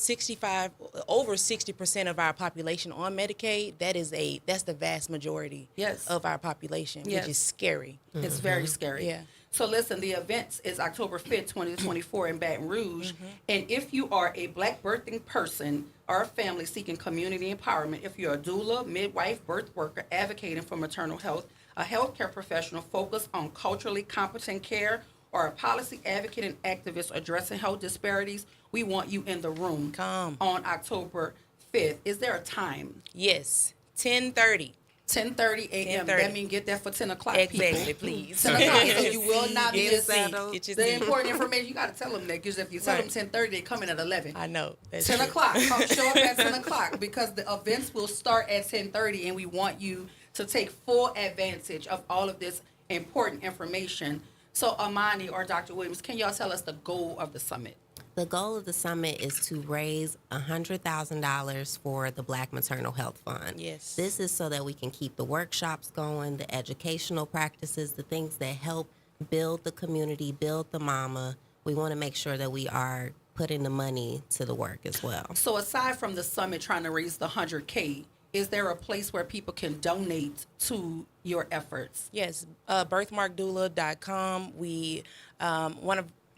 over 60% of our population on Medicaid, that's the vast majority of our population, which is scary. It's very scary. Yeah. So listen, the event is October 5th, 2024 in Baton Rouge. And if you are a Black birthing person or a family seeking community empowerment, if you're a doula, midwife, birth worker advocating for maternal health, a healthcare professional focused on culturally competent care, or a policy advocate and activist addressing health disparities, we want you in the room. Come on October 5th. Is there a time? Yes, 10:30. 10:30 a.m. 10:30. That means get there for 10 o'clock, Exactly, people. please. 10 o'clock, so you will not Get miss your seat. Get your the seat. important information. You got to tell them that, because if you tell them 10:30, they come in at 11. I know. 10 o'clock. Come show up at 10 o'clock, because the events will start at 10:30, and we want you to take full advantage of all of this important information. So Amani or Dr. Williams, can y'all tell us the goal of the summit? The goal of the summit is to raise $100,000 for the Black Maternal Health Fund. Yes. This is so that we can keep the workshops going, the educational practices, the things that help build the community, build the mama. We want to make sure that we are putting the money to the work as well. So aside from the summit trying to raise the $100K, is there a place where people can donate to your efforts? Yes, birthmarkdoula.com.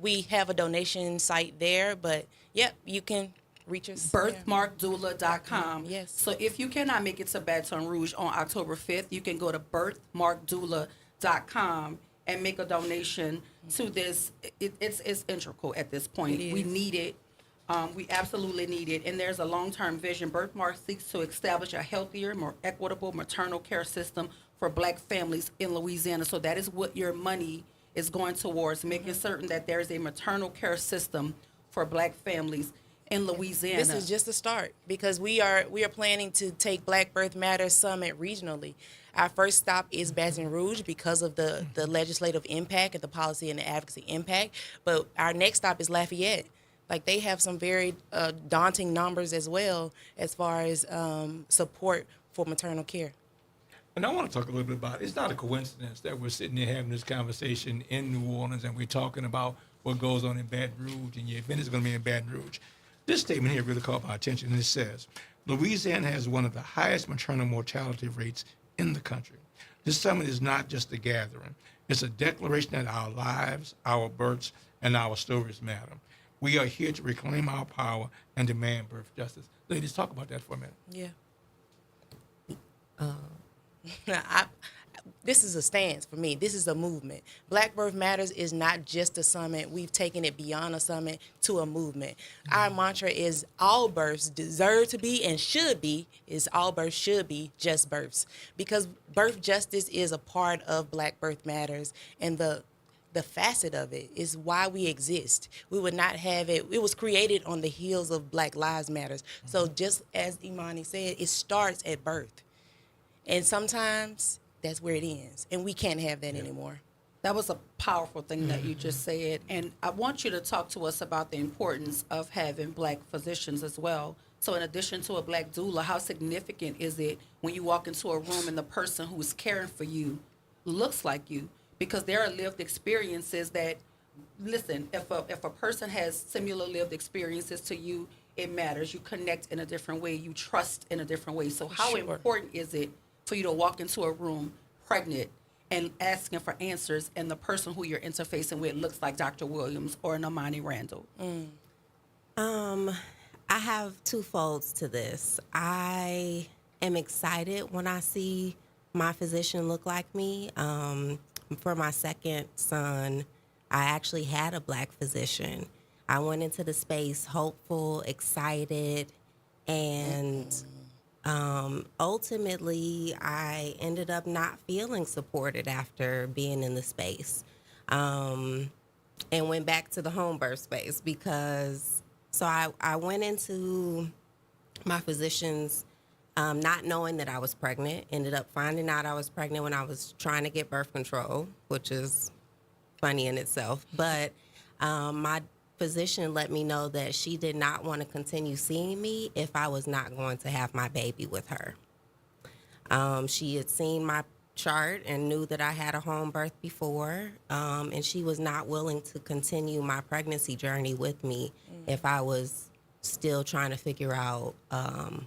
We have a donation site there, but you can reach us. Birthmarkdoula.com. Yes. So if you cannot make it to Baton Rouge on October 5th, you can go to birthmarkdoula.com and make a donation to this. It's integral at this point. We need it. We absolutely need it. And there's a long-term vision. Birthmark seeks to establish a healthier, more equitable maternal care system for Black families in Louisiana. So that is what your money is going towards, making certain that there is a maternal care system for Black families in Louisiana. This is just a start, because we are planning to take Black Birth Matters Summit regionally. Our first stop is Baton Rouge because of the legislative impact and the policy and the advocacy impact. But our next stop is Lafayette. Like, they have some very daunting numbers as well as far as support for maternal care. And I want to talk a little bit about, it's not a coincidence that we're sitting here having this conversation in New Orleans and we're talking about what goes on in Baton Rouge, and your event is going to be in Baton Rouge. This statement here really caught my attention, and it says, Louisiana has one of the highest maternal mortality rates in the country. This summit is not just a gathering. It's a declaration that our lives, our births, and our stories matter. We are here to reclaim our power and demand birth justice. Ladies, talk about that for a minute. Yeah. this is a stance for me. This is a movement. Black Birth Matters is not just a summit. We've taken it beyond a summit to a movement. Our mantra is all births deserve to be and should be, is all births should be just births. Because birth justice is a part of Black Birth Matters, and the facet of it is why we exist. We would not have it. It was created on the heels of Black Lives Matters. So just as Imani said, it starts at birth. And sometimes that's where it ends. And we can't have that anymore. That was a powerful thing that you just said. And I want you to talk to us about the importance of having Black physicians as well. So in addition to a Black doula, how significant is it when you walk into a room and the person who's caring for you looks like you? Because there are lived experiences that, listen, if a person has similar lived experiences to you, it matters. You connect in a different way. You trust in a different way. So how important is it for you to walk into a room pregnant and asking for answers, and the person who you're interfacing with looks like Dr. Williams or an Imani Randall? I have two folds to this. I am excited when I see my physician look like me. For my second son, I actually had a Black physician. I went into the space hopeful, excited, and ultimately I ended up not feeling supported after being in the space, and went back to the home birth space because, so I went into my physician's not knowing that I was pregnant, ended up finding out I was pregnant when I was trying to get birth control, which is funny in itself. But my physician let me know that she did not want to continue seeing me if I was not going to have my baby with her. She had seen my chart and knew that I had a home birth before, and she was not willing to continue my pregnancy journey with me if I was still trying to figure out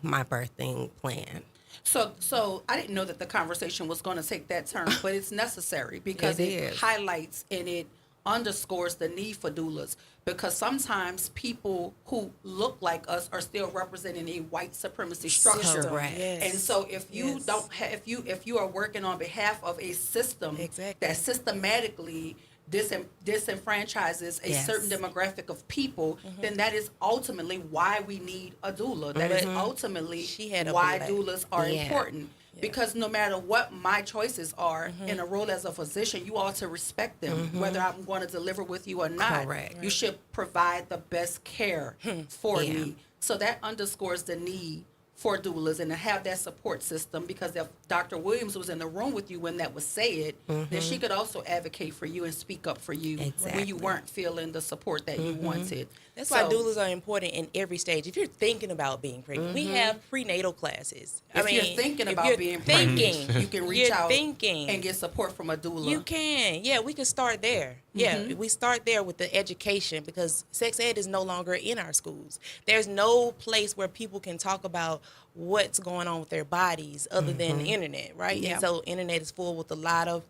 my birthing plan. So I didn't know that the conversation was going to take that turn, but it's necessary because it highlights and it underscores the need for doulas, because sometimes people who look like us are still representing a white supremacy structure. Correct. And so if you don't have, if you are working on behalf of a system that systematically disenfranchises a certain demographic of people, then that is ultimately why we need a doula. That is ultimately why doulas are important. Because no matter what my choices are in a role as a physician, you ought to respect them. Whether I'm going to deliver with you or not, you should provide the best care for me. So that underscores the need for doulas and to have that support system, because if Dr. Williams was in the room with you when that was said, then she could also advocate for you and speak up for you when you weren't feeling the support that you wanted. That's why doulas are important in every stage. If you're thinking about being pregnant, we have prenatal classes. If you're thinking about being pregnant, you can reach out and get support from a doula. You can. Yeah, we can start there. Yeah, we start there with the education, because sex ed is no longer in our schools. There's no place where people can talk about what's going on with their bodies other than the internet, right? Yeah. And so internet is full with a lot of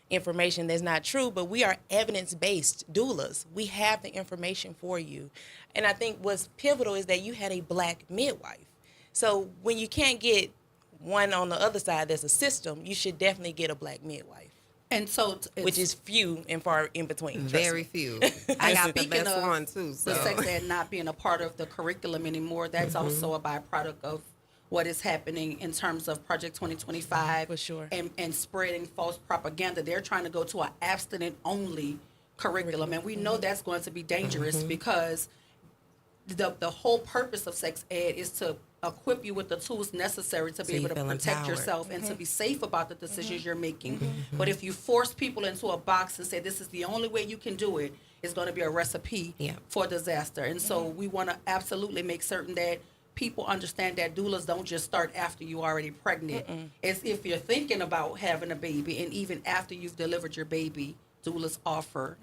information that's not true, but we are evidence-based doulas. We have the information for you. And I think what's pivotal is that you had a Black midwife. So when you can't get one on the other side that's a system, you should definitely get a Black midwife. And so, which is few and far in between. Very few. I got the best one too. So. The sex ed not being a part of the curriculum anymore, that's also a byproduct of what is happening in terms of Project 2025 for sure, and spreading false propaganda. They're trying to go to an abstinent-only curriculum, and we know that's going to be dangerous because the whole purpose of sex ed is to equip you with the tools necessary to be able to protect yourself and to be safe about the decisions you're making. But if you force people into a box and say this is the only way you can do it, it's going to be a recipe for disaster. And so we want to absolutely make certain that people understand that doulas don't just start after you're already pregnant. It's if you're thinking about having a baby, and even after you've delivered your baby, doulas offer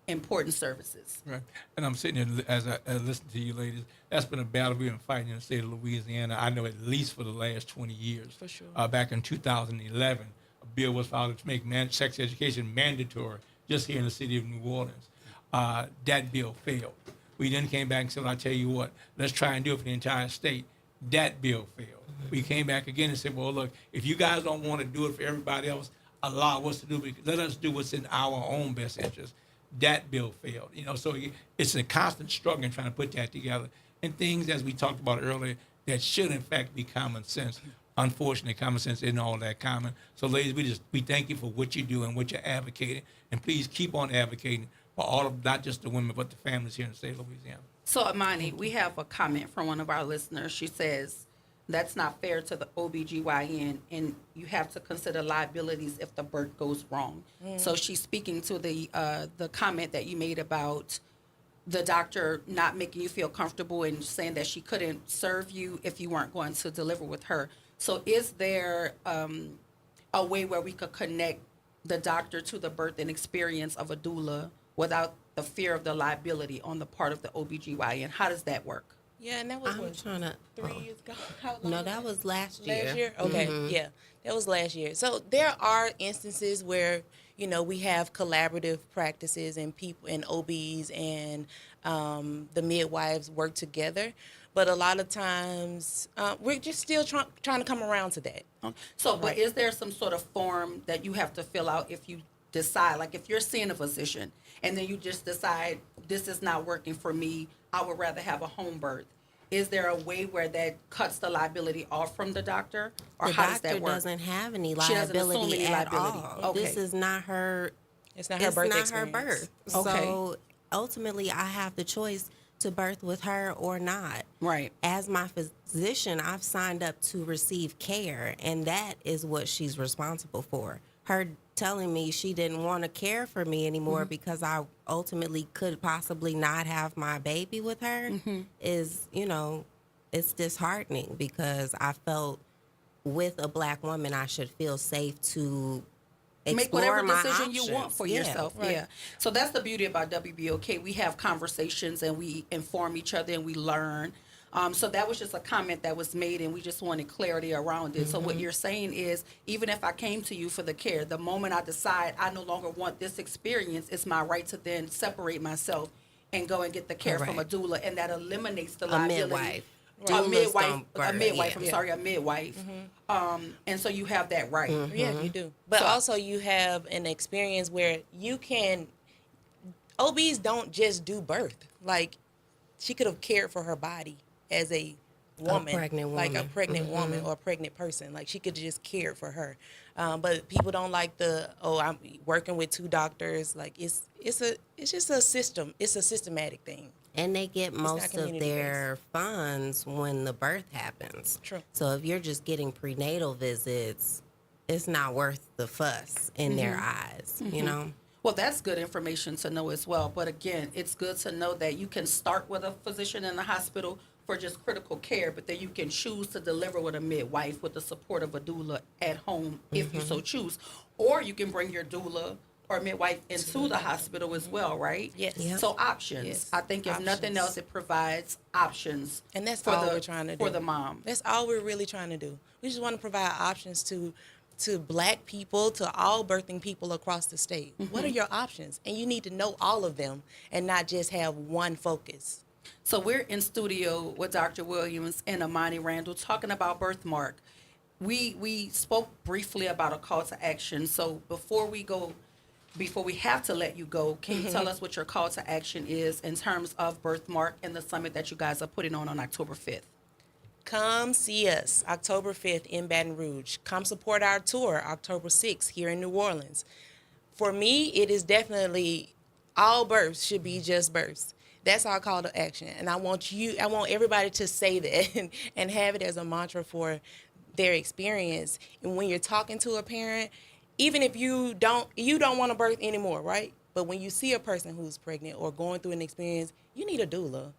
important services. Right. And I'm sitting here as I listen to you ladies. That's been a battle we've been fighting in the state of Louisiana, I know, at least for the last 20 years. For sure. Back in 2011, a bill was filed to make sex education mandatory just here in the city of New Orleans. That bill failed. We then came back and said, well, I tell you what, let's try and do it for the entire state. That bill failed. We came back again and said, well, look, if you guys don't want to do it for everybody else, allow us to do, let us do what's in our own best interest. That bill failed, so it's a constant struggle in trying to put that together. And things, as we talked about earlier, that should in fact be common sense. Unfortunately, common sense isn't all that common. So ladies, we thank you for what you do and what you're advocating. And please keep on advocating for all of, not just the women, but the families here in the state of Louisiana. So, Amani, we have a comment from one of our listeners. She says, that's not fair to the OBGYN, and you have to consider liabilities if the birth goes wrong. So she's speaking to the comment that you made about the doctor not making you feel comfortable and saying that she couldn't serve you if you weren't going to deliver with her. So is there a way where we could connect the doctor to the birth and experience of a doula without the fear of the liability on the part of the OBGYN? How does that work? Yeah, and that was 3 years ago. How long? No, that was last year. Last year? Okay, yeah, that was last year. So there are instances where, we have collaborative practices and people and OBs and the midwives work together. But a lot of times we're just still trying to come around to that. So, but is there some sort of form that you have to fill out if you decide, like if you're seeing a physician and then you just decide this is not working for me, I would rather have a home birth? Is there a way where that cuts the liability off from the doctor? Or The how does doctor that work? doesn't have any She doesn't assume liability any at liability. all. Okay. This is not her. It's not her birth Her experience. birth. Okay. So ultimately, I have the choice to birth with her or not. Right. As my physician, I've signed up to receive care, and that is what she's responsible for. Her telling me she didn't want to care for me anymore because I ultimately could possibly not have my baby with her is, it's disheartening because I felt with a Black woman, I should feel safe to Make whatever my decision you options. want for Yeah, yourself. right. Yeah. So that's the beauty about WBOK. We have conversations and we inform each other and we learn. So that was just a comment that was made, and we just wanted clarity around it. So what you're saying is, even if I came to you for the care, the moment I decide I no longer want this experience, it's my right to then separate myself and go and get the care from a doula, and that eliminates the liability. midwife. A Doulas midwife, don't a birth, midwife. yeah. I'm sorry, a midwife. And so you have that right. Yeah, you do. But So- also you have an experience where you can, OBs don't just do birth. Like, she could have cared for her body as a woman. pregnant Like a woman. pregnant woman or a pregnant person. Like, she could just care for her. But people don't like I'm working with two doctors. Like, it's just a system. It's a systematic thing. And they get not most of community-based. their funds when the birth happens. True. So if you're just getting prenatal visits, it's not worth the fuss in their eyes, you know? Well, that's good information to know as well. But again, it's good to know that you can start with a physician in the hospital for just critical care, but then you can choose to deliver with a midwife with the support of a doula at home if you so choose. Or you can bring your doula or midwife into the hospital as well, right? Yes. Yep. So options. Yes. I think if nothing Options. else, it provides options. And that's for all the, we're trying to do. for the mom. That's all we're really trying to do. We just want to provide options to Black people, to all birthing people across the state. What are your options? And you need to know all of them and not just have one focus. So we're in studio with Dr. Williams and Amani Randall talking about Birthmark. We spoke briefly about a call to action. So before we have to let you go, can you tell us what your call to action is in terms of Birthmark and the summit that you guys are putting on October 5th? Come see us October 5th in Baton Rouge. Come support our tour October 6th here in New Orleans. For me, it is definitely all births should be just births. That's our call to action. And I want everybody to say that and have it as a mantra for their experience. And when you're talking to a parent, even if you don't want to birth anymore, right? But when you see a person who's pregnant or going through an experience, you need a doula.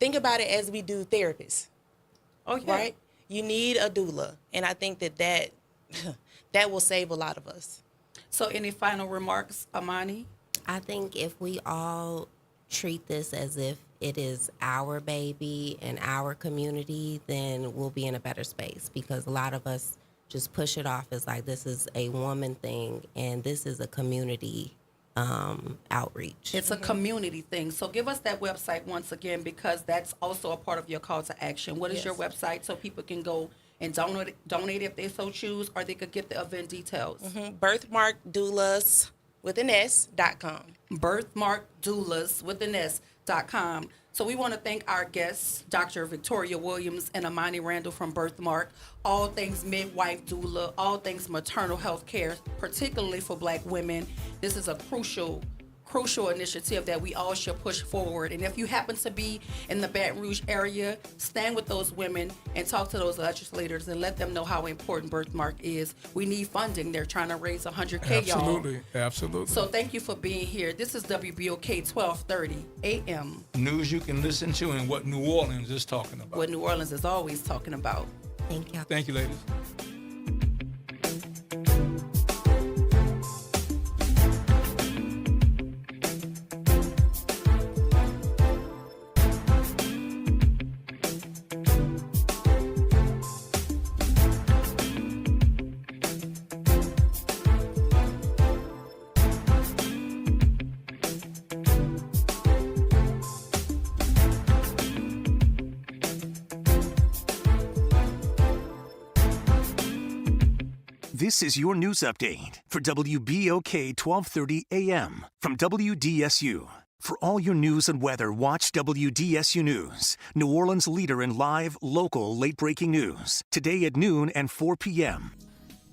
Think about it as we do therapists. Oh, yeah. Right? You need a doula. And I think that will save a lot of us. So any final remarks, Amani? I think if we all treat this as if it is our baby and our community, then we'll be in a better space, because a lot of us just push it off as like this is a woman thing and this is a community outreach. It's a community thing. So give us that website once again, because that's also a part of your call to action. What is Yes. your website so people can go and donate if they so choose, or they could get the event details. Birthmarkdoulas.com. Birthmarkdoulas.com. So we want to thank our guests, Dr. Victoria Williams and Amani Randall from Birthmark. All things midwife doula, all things maternal health care, particularly for Black women. This is a crucial initiative that we all should push forward. And if you happen to be in the Baton Rouge area, stand with those women and talk to those legislators and let them know how important Birthmark is. We need funding. They're trying to raise $100K, y'all. Absolutely. So thank you for being here. This is WBOK 1230 AM. News you can listen to and what New Orleans is talking about. What New Orleans is always talking about. Thank you. Thank you, ladies. This is your news update for WBOK 1230 AM from WDSU. For all your news and weather, watch WDSU News, New Orleans' leader in live, local, late-breaking news. Today at noon and 4 p.m.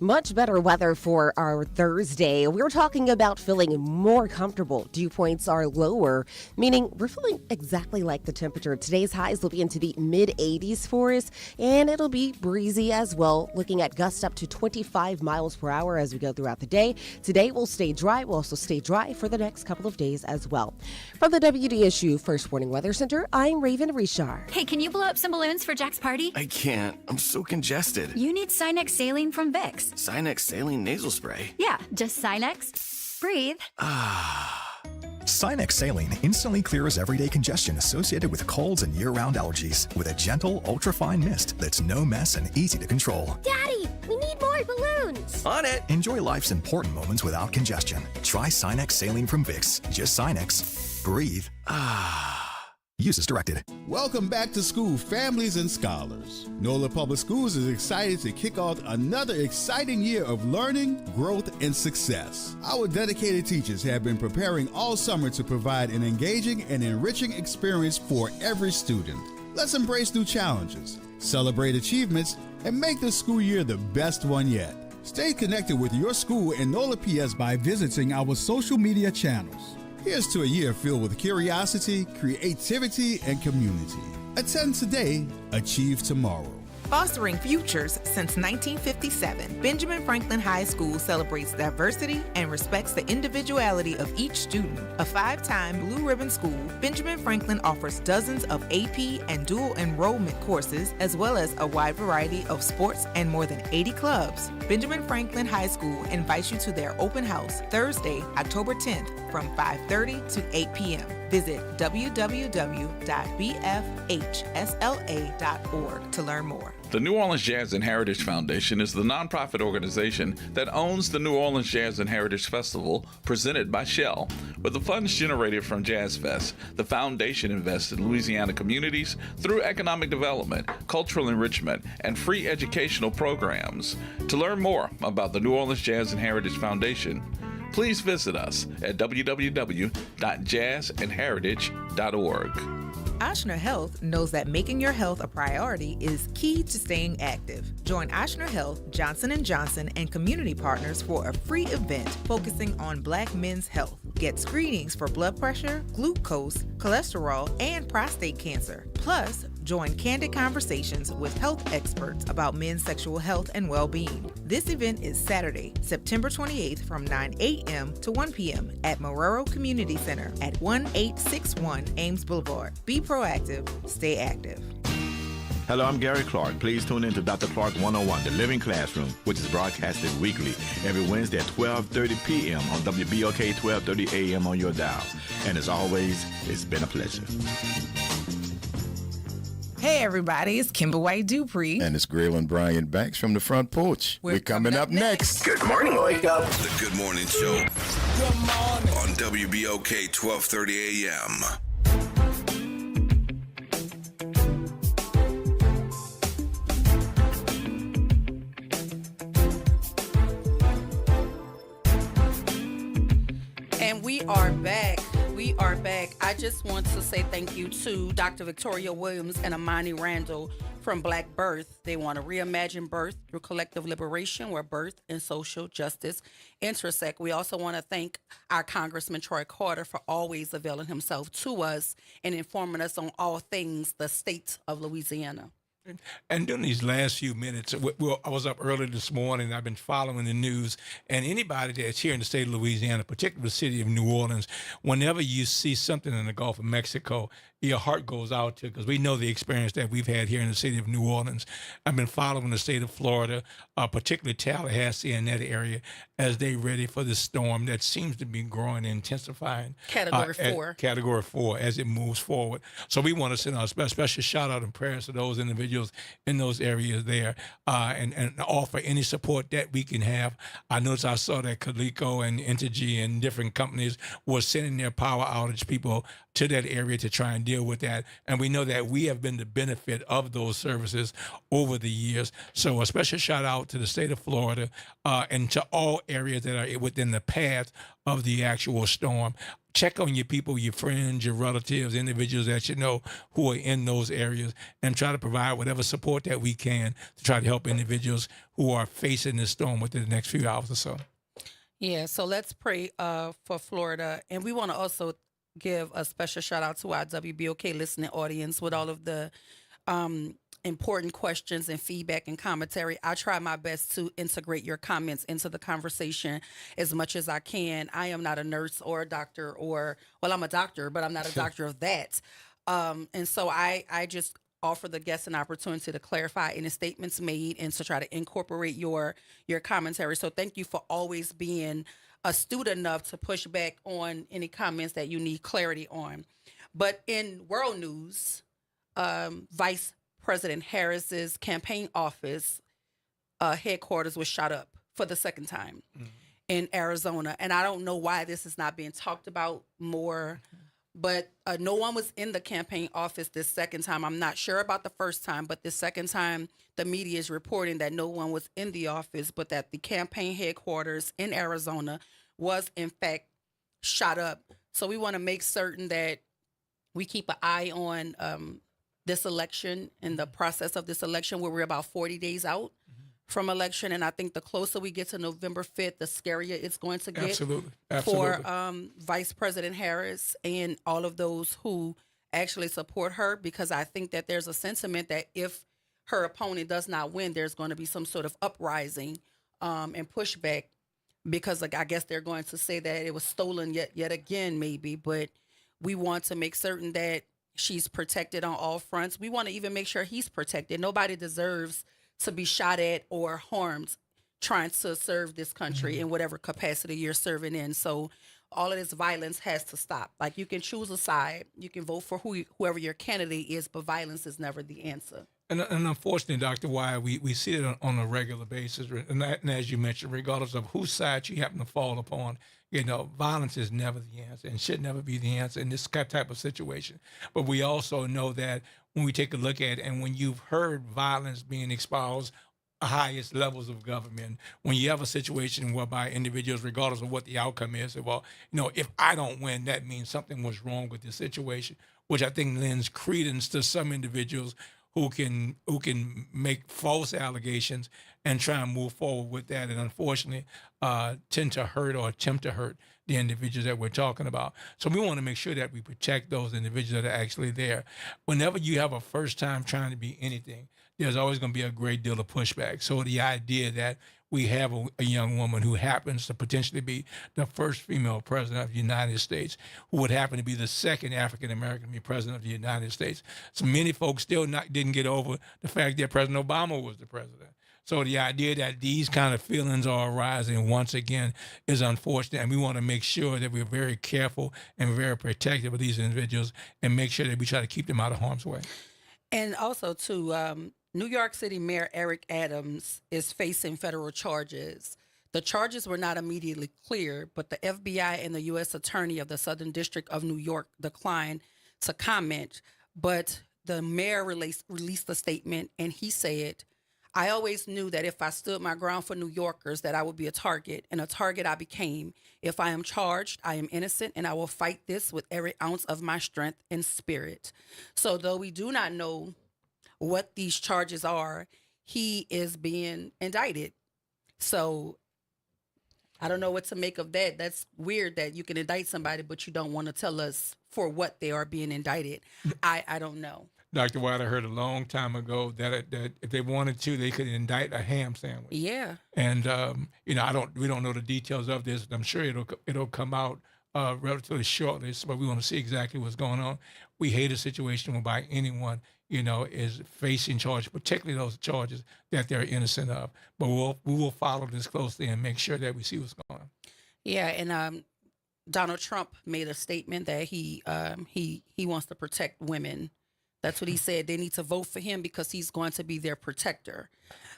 Much better weather for our Thursday. We're talking about feeling more comfortable. Dew points are lower, meaning we're feeling exactly like the temperature. Today's highs will be into the mid-80s for us, and it'll be breezy as well, looking at gusts up to 25 miles per hour as we go throughout the day. Today will stay dry. We'll also stay dry for the next couple of days as well. From the WDSU First Warning Weather Center, I'm Raven Richard. Hey, can you blow up some balloons for Jack's party? I can't. I'm so congested. You need Sinex Saline from Vicks. Sinex Saline Nasal Spray? Yeah, just Sinex. Breathe. Sinex Saline instantly clears everyday congestion associated with colds and year-round allergies with a gentle, ultra-fine mist that's no mess and easy to control. Daddy, we need more balloons. On it. Enjoy life's important moments without congestion. Try Sinex Saline from Vicks. Just Sinex. Breathe. Use as directed. Welcome back to school, families and scholars. NOLA Public Schools is excited to kick off another exciting year of learning, growth, and success. Our dedicated teachers have been preparing all summer to provide an engaging and enriching experience for every student. Let's embrace new challenges, celebrate achievements, and make this school year the best one yet. Stay connected with your school and NOLA PS by visiting our social media channels. Here's to a year filled with curiosity, creativity, and community. Attend today, achieve tomorrow. Fostering futures since 1957, Benjamin Franklin High School celebrates diversity and respects the individuality of each student. A 5-time Blue Ribbon school, Benjamin Franklin offers dozens of AP and dual enrollment courses, as well as a wide variety of sports and more than 80 clubs. Benjamin Franklin High School invites you to their open house Thursday, October 10th from 5:30 to 8 p.m. Visit www.bfhsla.org to learn more. The New Orleans Jazz and Heritage Foundation is the nonprofit organization that owns the New Orleans Jazz and Heritage Festival presented by Shell. With the funds generated from Jazz Fest, the foundation invests in Louisiana communities through economic development, cultural enrichment, and free educational programs. To learn more about the New Orleans Jazz and Heritage Foundation, please visit us at www.jazzandheritage.org. Ochsner Health knows that making your health a priority is key to staying active. Join Ochsner Health, Johnson & Johnson, and community partners for a free event focusing on Black men's health. Get screenings for blood pressure, glucose, cholesterol, and prostate cancer. Plus, join candid conversations with health experts about men's sexual health and well-being. This event is Saturday, September 28th from 9 a.m. to 1 p.m. at Marrero Community Center at 1861 Ames Boulevard. Be proactive, stay active. Hello, I'm Gary Clark. Please tune in to Dr. Clark 101, The Living Classroom, which is broadcasted weekly every Wednesday at 12:30 p.m. on WBOK 1230 a.m. on your dial. And as always, it's been a pleasure. Hey everybody, it's Kimber White Dupree. And it's Graylin Bryant Banks from the front porch. We're coming up next. Good morning, Wake Up. The Good Morning Show. Good morning. On WBOK 1230 a.m. And we are back. We are back. I just want to say thank you to Dr. Victoria Williams and Amani Randall from Black Birth. They want to reimagine birth through collective liberation where birth and social justice intersect. We also want to thank our Congressman Troy Carter for always availing himself to us and informing us on all things the state of Louisiana. And during these last few minutes, I was up early this morning. I've been following the news, and anybody that's here in the state of Louisiana, particularly the city of New Orleans, whenever you see something in the Gulf of Mexico, your heart goes out to, because we know the experience that we've had here in the city of New Orleans. I've been following the state of Florida, particularly Tallahassee and that area, as they ready for the storm that seems to be growing and intensifying. Category 4. Category 4 as it moves forward. So we want to send a special shout out and prayers to those individuals in those areas there, and offer any support that we can have. I noticed I saw that Coleco and Entergy and different companies were sending their power outage people to that area to try and deal with that. And we know that we have been the benefit of those services over the years. So a special shout out to the state of Florida and to all areas that are within the path of the actual storm. Check on your people, your friends, your relatives, individuals that you know who are in those areas, and try to provide whatever support that we can to try to help individuals who are facing this storm within the next few hours or so. Yeah, so let's pray for Florida. And we want to also give a special shout out to our WBOK listening audience with all of the important questions and feedback and commentary. I try my best to integrate your comments into the conversation as much as I can. I am not a nurse or a doctor I'm a doctor, but I'm not a doctor of that. And so I just offer the guests an opportunity to clarify any statements made and to try to incorporate your commentary. So thank you for always being astute enough to push back on any comments that you need clarity on. But in world news, Vice President Harris's campaign office headquarters was shot up for the second time in Arizona. And I don't know why this is not being talked about more, but no one was in the campaign office this second time. I'm not sure about the first time, but the second time the media is reporting that no one was in the office, but that the campaign headquarters in Arizona was in fact shot up. So we want to make certain that we keep an eye on this election and the process of this election, where we're about 40 days out from election. And I think the closer we get to November 5th, the scarier it's going to get for Vice President Harris and all of those who actually support her, because I think that there's a sentiment that if her opponent does not win, there's going to be some sort of uprising and pushback, because I guess they're going to say that it was stolen yet again, maybe. But we want to make certain that she's protected on all fronts. We want to even make sure he's protected. Nobody deserves to be shot at or harmed trying to serve this country in whatever capacity you're serving in. So all of this violence has to stop. Like, you can choose a side, you can vote for whoever your candidate is, but violence is never the answer. And unfortunately, Dr. Wyatt, we see it on a regular basis. And as you mentioned, regardless of whose side you happen to fall upon, violence is never the answer and should never be the answer in this type of situation. But we also know that when we take a look at it, and when you've heard violence being espoused highest levels of government, when you have a situation whereby individuals, regardless of what the outcome is, say, well, if I don't win, that means something was wrong with the situation, which I think lends credence to some individuals who can make false allegations and try and move forward with that, and unfortunately tend to hurt or attempt to hurt the individuals that we're talking about. So we want to make sure that we protect those individuals that are actually there. Whenever you have a first time trying to be anything, there's always going to be a great deal of pushback. So the idea that we have a young woman who happens to potentially be the first female president of the United States, who would happen to be the second African-American to be president of the United States. So many folks still didn't get over the fact that President Obama was the president. So the idea that these kind of feelings are arising once again is unfortunate, and we want to make sure that we're very careful and very protective of these individuals and make sure that we try to keep them out of harm's way. And also, too, New York City Mayor Eric Adams is facing federal charges. The charges were not immediately clear, but the FBI and the U.S. Attorney of the Southern District of New York declined to comment. But the mayor released a statement, and he said, I always knew that if I stood my ground for New Yorkers, that I would be a target, and a target I became. If I am charged, I am innocent, and I will fight this with every ounce of my strength and spirit. So though we do not know what these charges are, he is being indicted. So I don't know what to make of that. That's weird that you can indict somebody, but you don't want to tell us for what they are being indicted. I don't know. Dr. White, I heard a long time ago that if they wanted to, they could indict a ham sandwich. Yeah. And we don't know the details of this. I'm sure it'll come out relatively shortly, but we want to see exactly what's going on. We hate a situation whereby anyone is facing charges, particularly those charges that they're innocent of. But we will follow this closely and make sure that we see what's going on. Yeah, and Donald Trump made a statement that he wants to protect women. That's what he said. They need to vote for him because he's going to be their protector.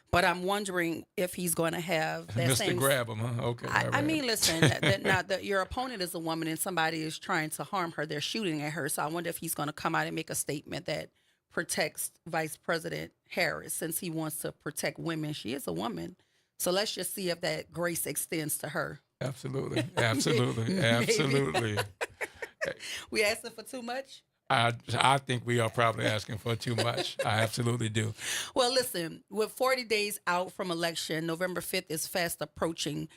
But I'm wondering if he's going to have that Mr. same. Grab him, huh? Okay. I mean, listen. Now, your opponent is a woman, and somebody is trying to harm her. They're shooting at her. So I wonder if he's going to come out and make a statement that protects Vice President Harris, since he wants to protect women. She is a woman. So let's just see if that grace extends to her. Absolutely. Absolutely. We asking for too much? I think we are probably asking for too much. I absolutely do. Well, listen, with 40 days out from election, November 5th is fast approaching.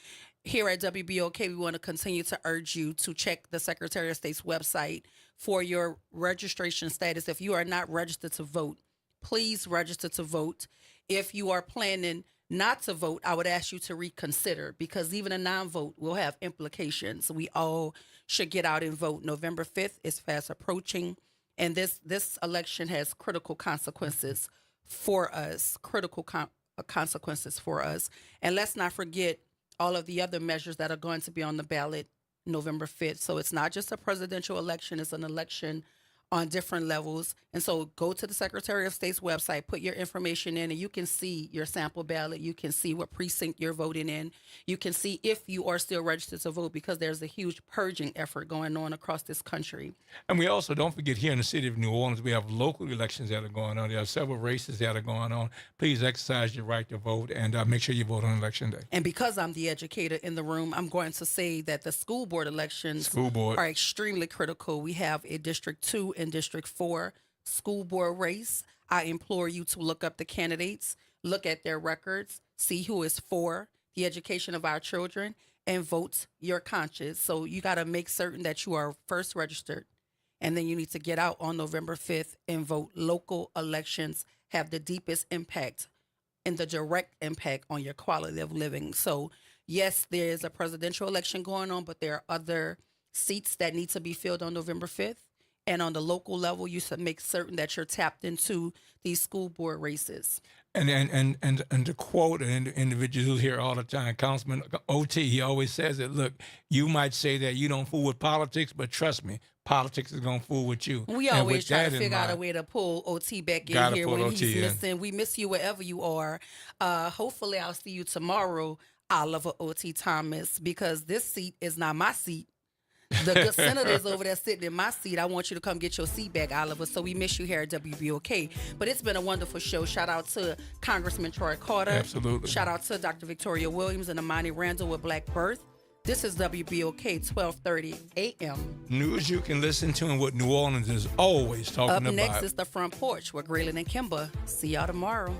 Here at WBOK, we want to continue to urge you to check the Secretary of State's website for your registration status. If you are not registered to vote, please register to vote. If you are planning not to vote, I would ask you to reconsider, because even a non-vote will have implications. We all should get out and vote. November 5th is fast approaching, and this election has critical consequences for us, consequences for us. And let's not forget all of the other measures that are going to be on the ballot November 5th. So it's not just a presidential election, it's an election on different levels. And so go to the Secretary of State's website, put your information in, and you can see your sample ballot. You can see what precinct you're voting in. You can see if you are still registered to vote, because there's a huge purging effort going on across this country. And we also, don't forget, here in the city of New Orleans, we have local elections that are going on. There are several races that are going on. Please exercise your right to vote, and make sure you vote on Election Day. And because I'm the educator in the room, I'm going to say that the school board elections are extremely critical. We have a District 2 and District 4 school board race. I implore you to look up the candidates, look at their records, see who is for the education of our children, and vote your conscience. So you got to make certain that you are first registered, and then you need to get out on November 5th and vote. Local elections have the deepest impact and the direct impact on your quality of living. So yes, there is a presidential election going on, but there are other seats that need to be filled on November 5th. And on the local level, you should make certain that you're tapped into these school board races. And to quote an individual who's here all the time, Councilman OT, he always says that, look, you might say that you don't fool with politics, but trust me, politics is going to fool with you. We always try to figure out a way to pull OT back in here when he's missing. We miss you wherever you are. Hopefully I'll see you tomorrow, Oliver OT Thomas, because this seat is not my seat. The good senator is over there sitting in my seat. I want you to come get your seat back, Oliver. So we miss you here at WBOK. But it's been a wonderful show. Shout out to Congressman Troy Carter. Absolutely. Shout out to Dr. Victoria Williams and Amani Randall with Black Birth. This is WBOK 1230 a.m. News you can listen to and what New Orleans is always talking about. Up next is The Front Porch with Graylin and Kimba. See y'all tomorrow.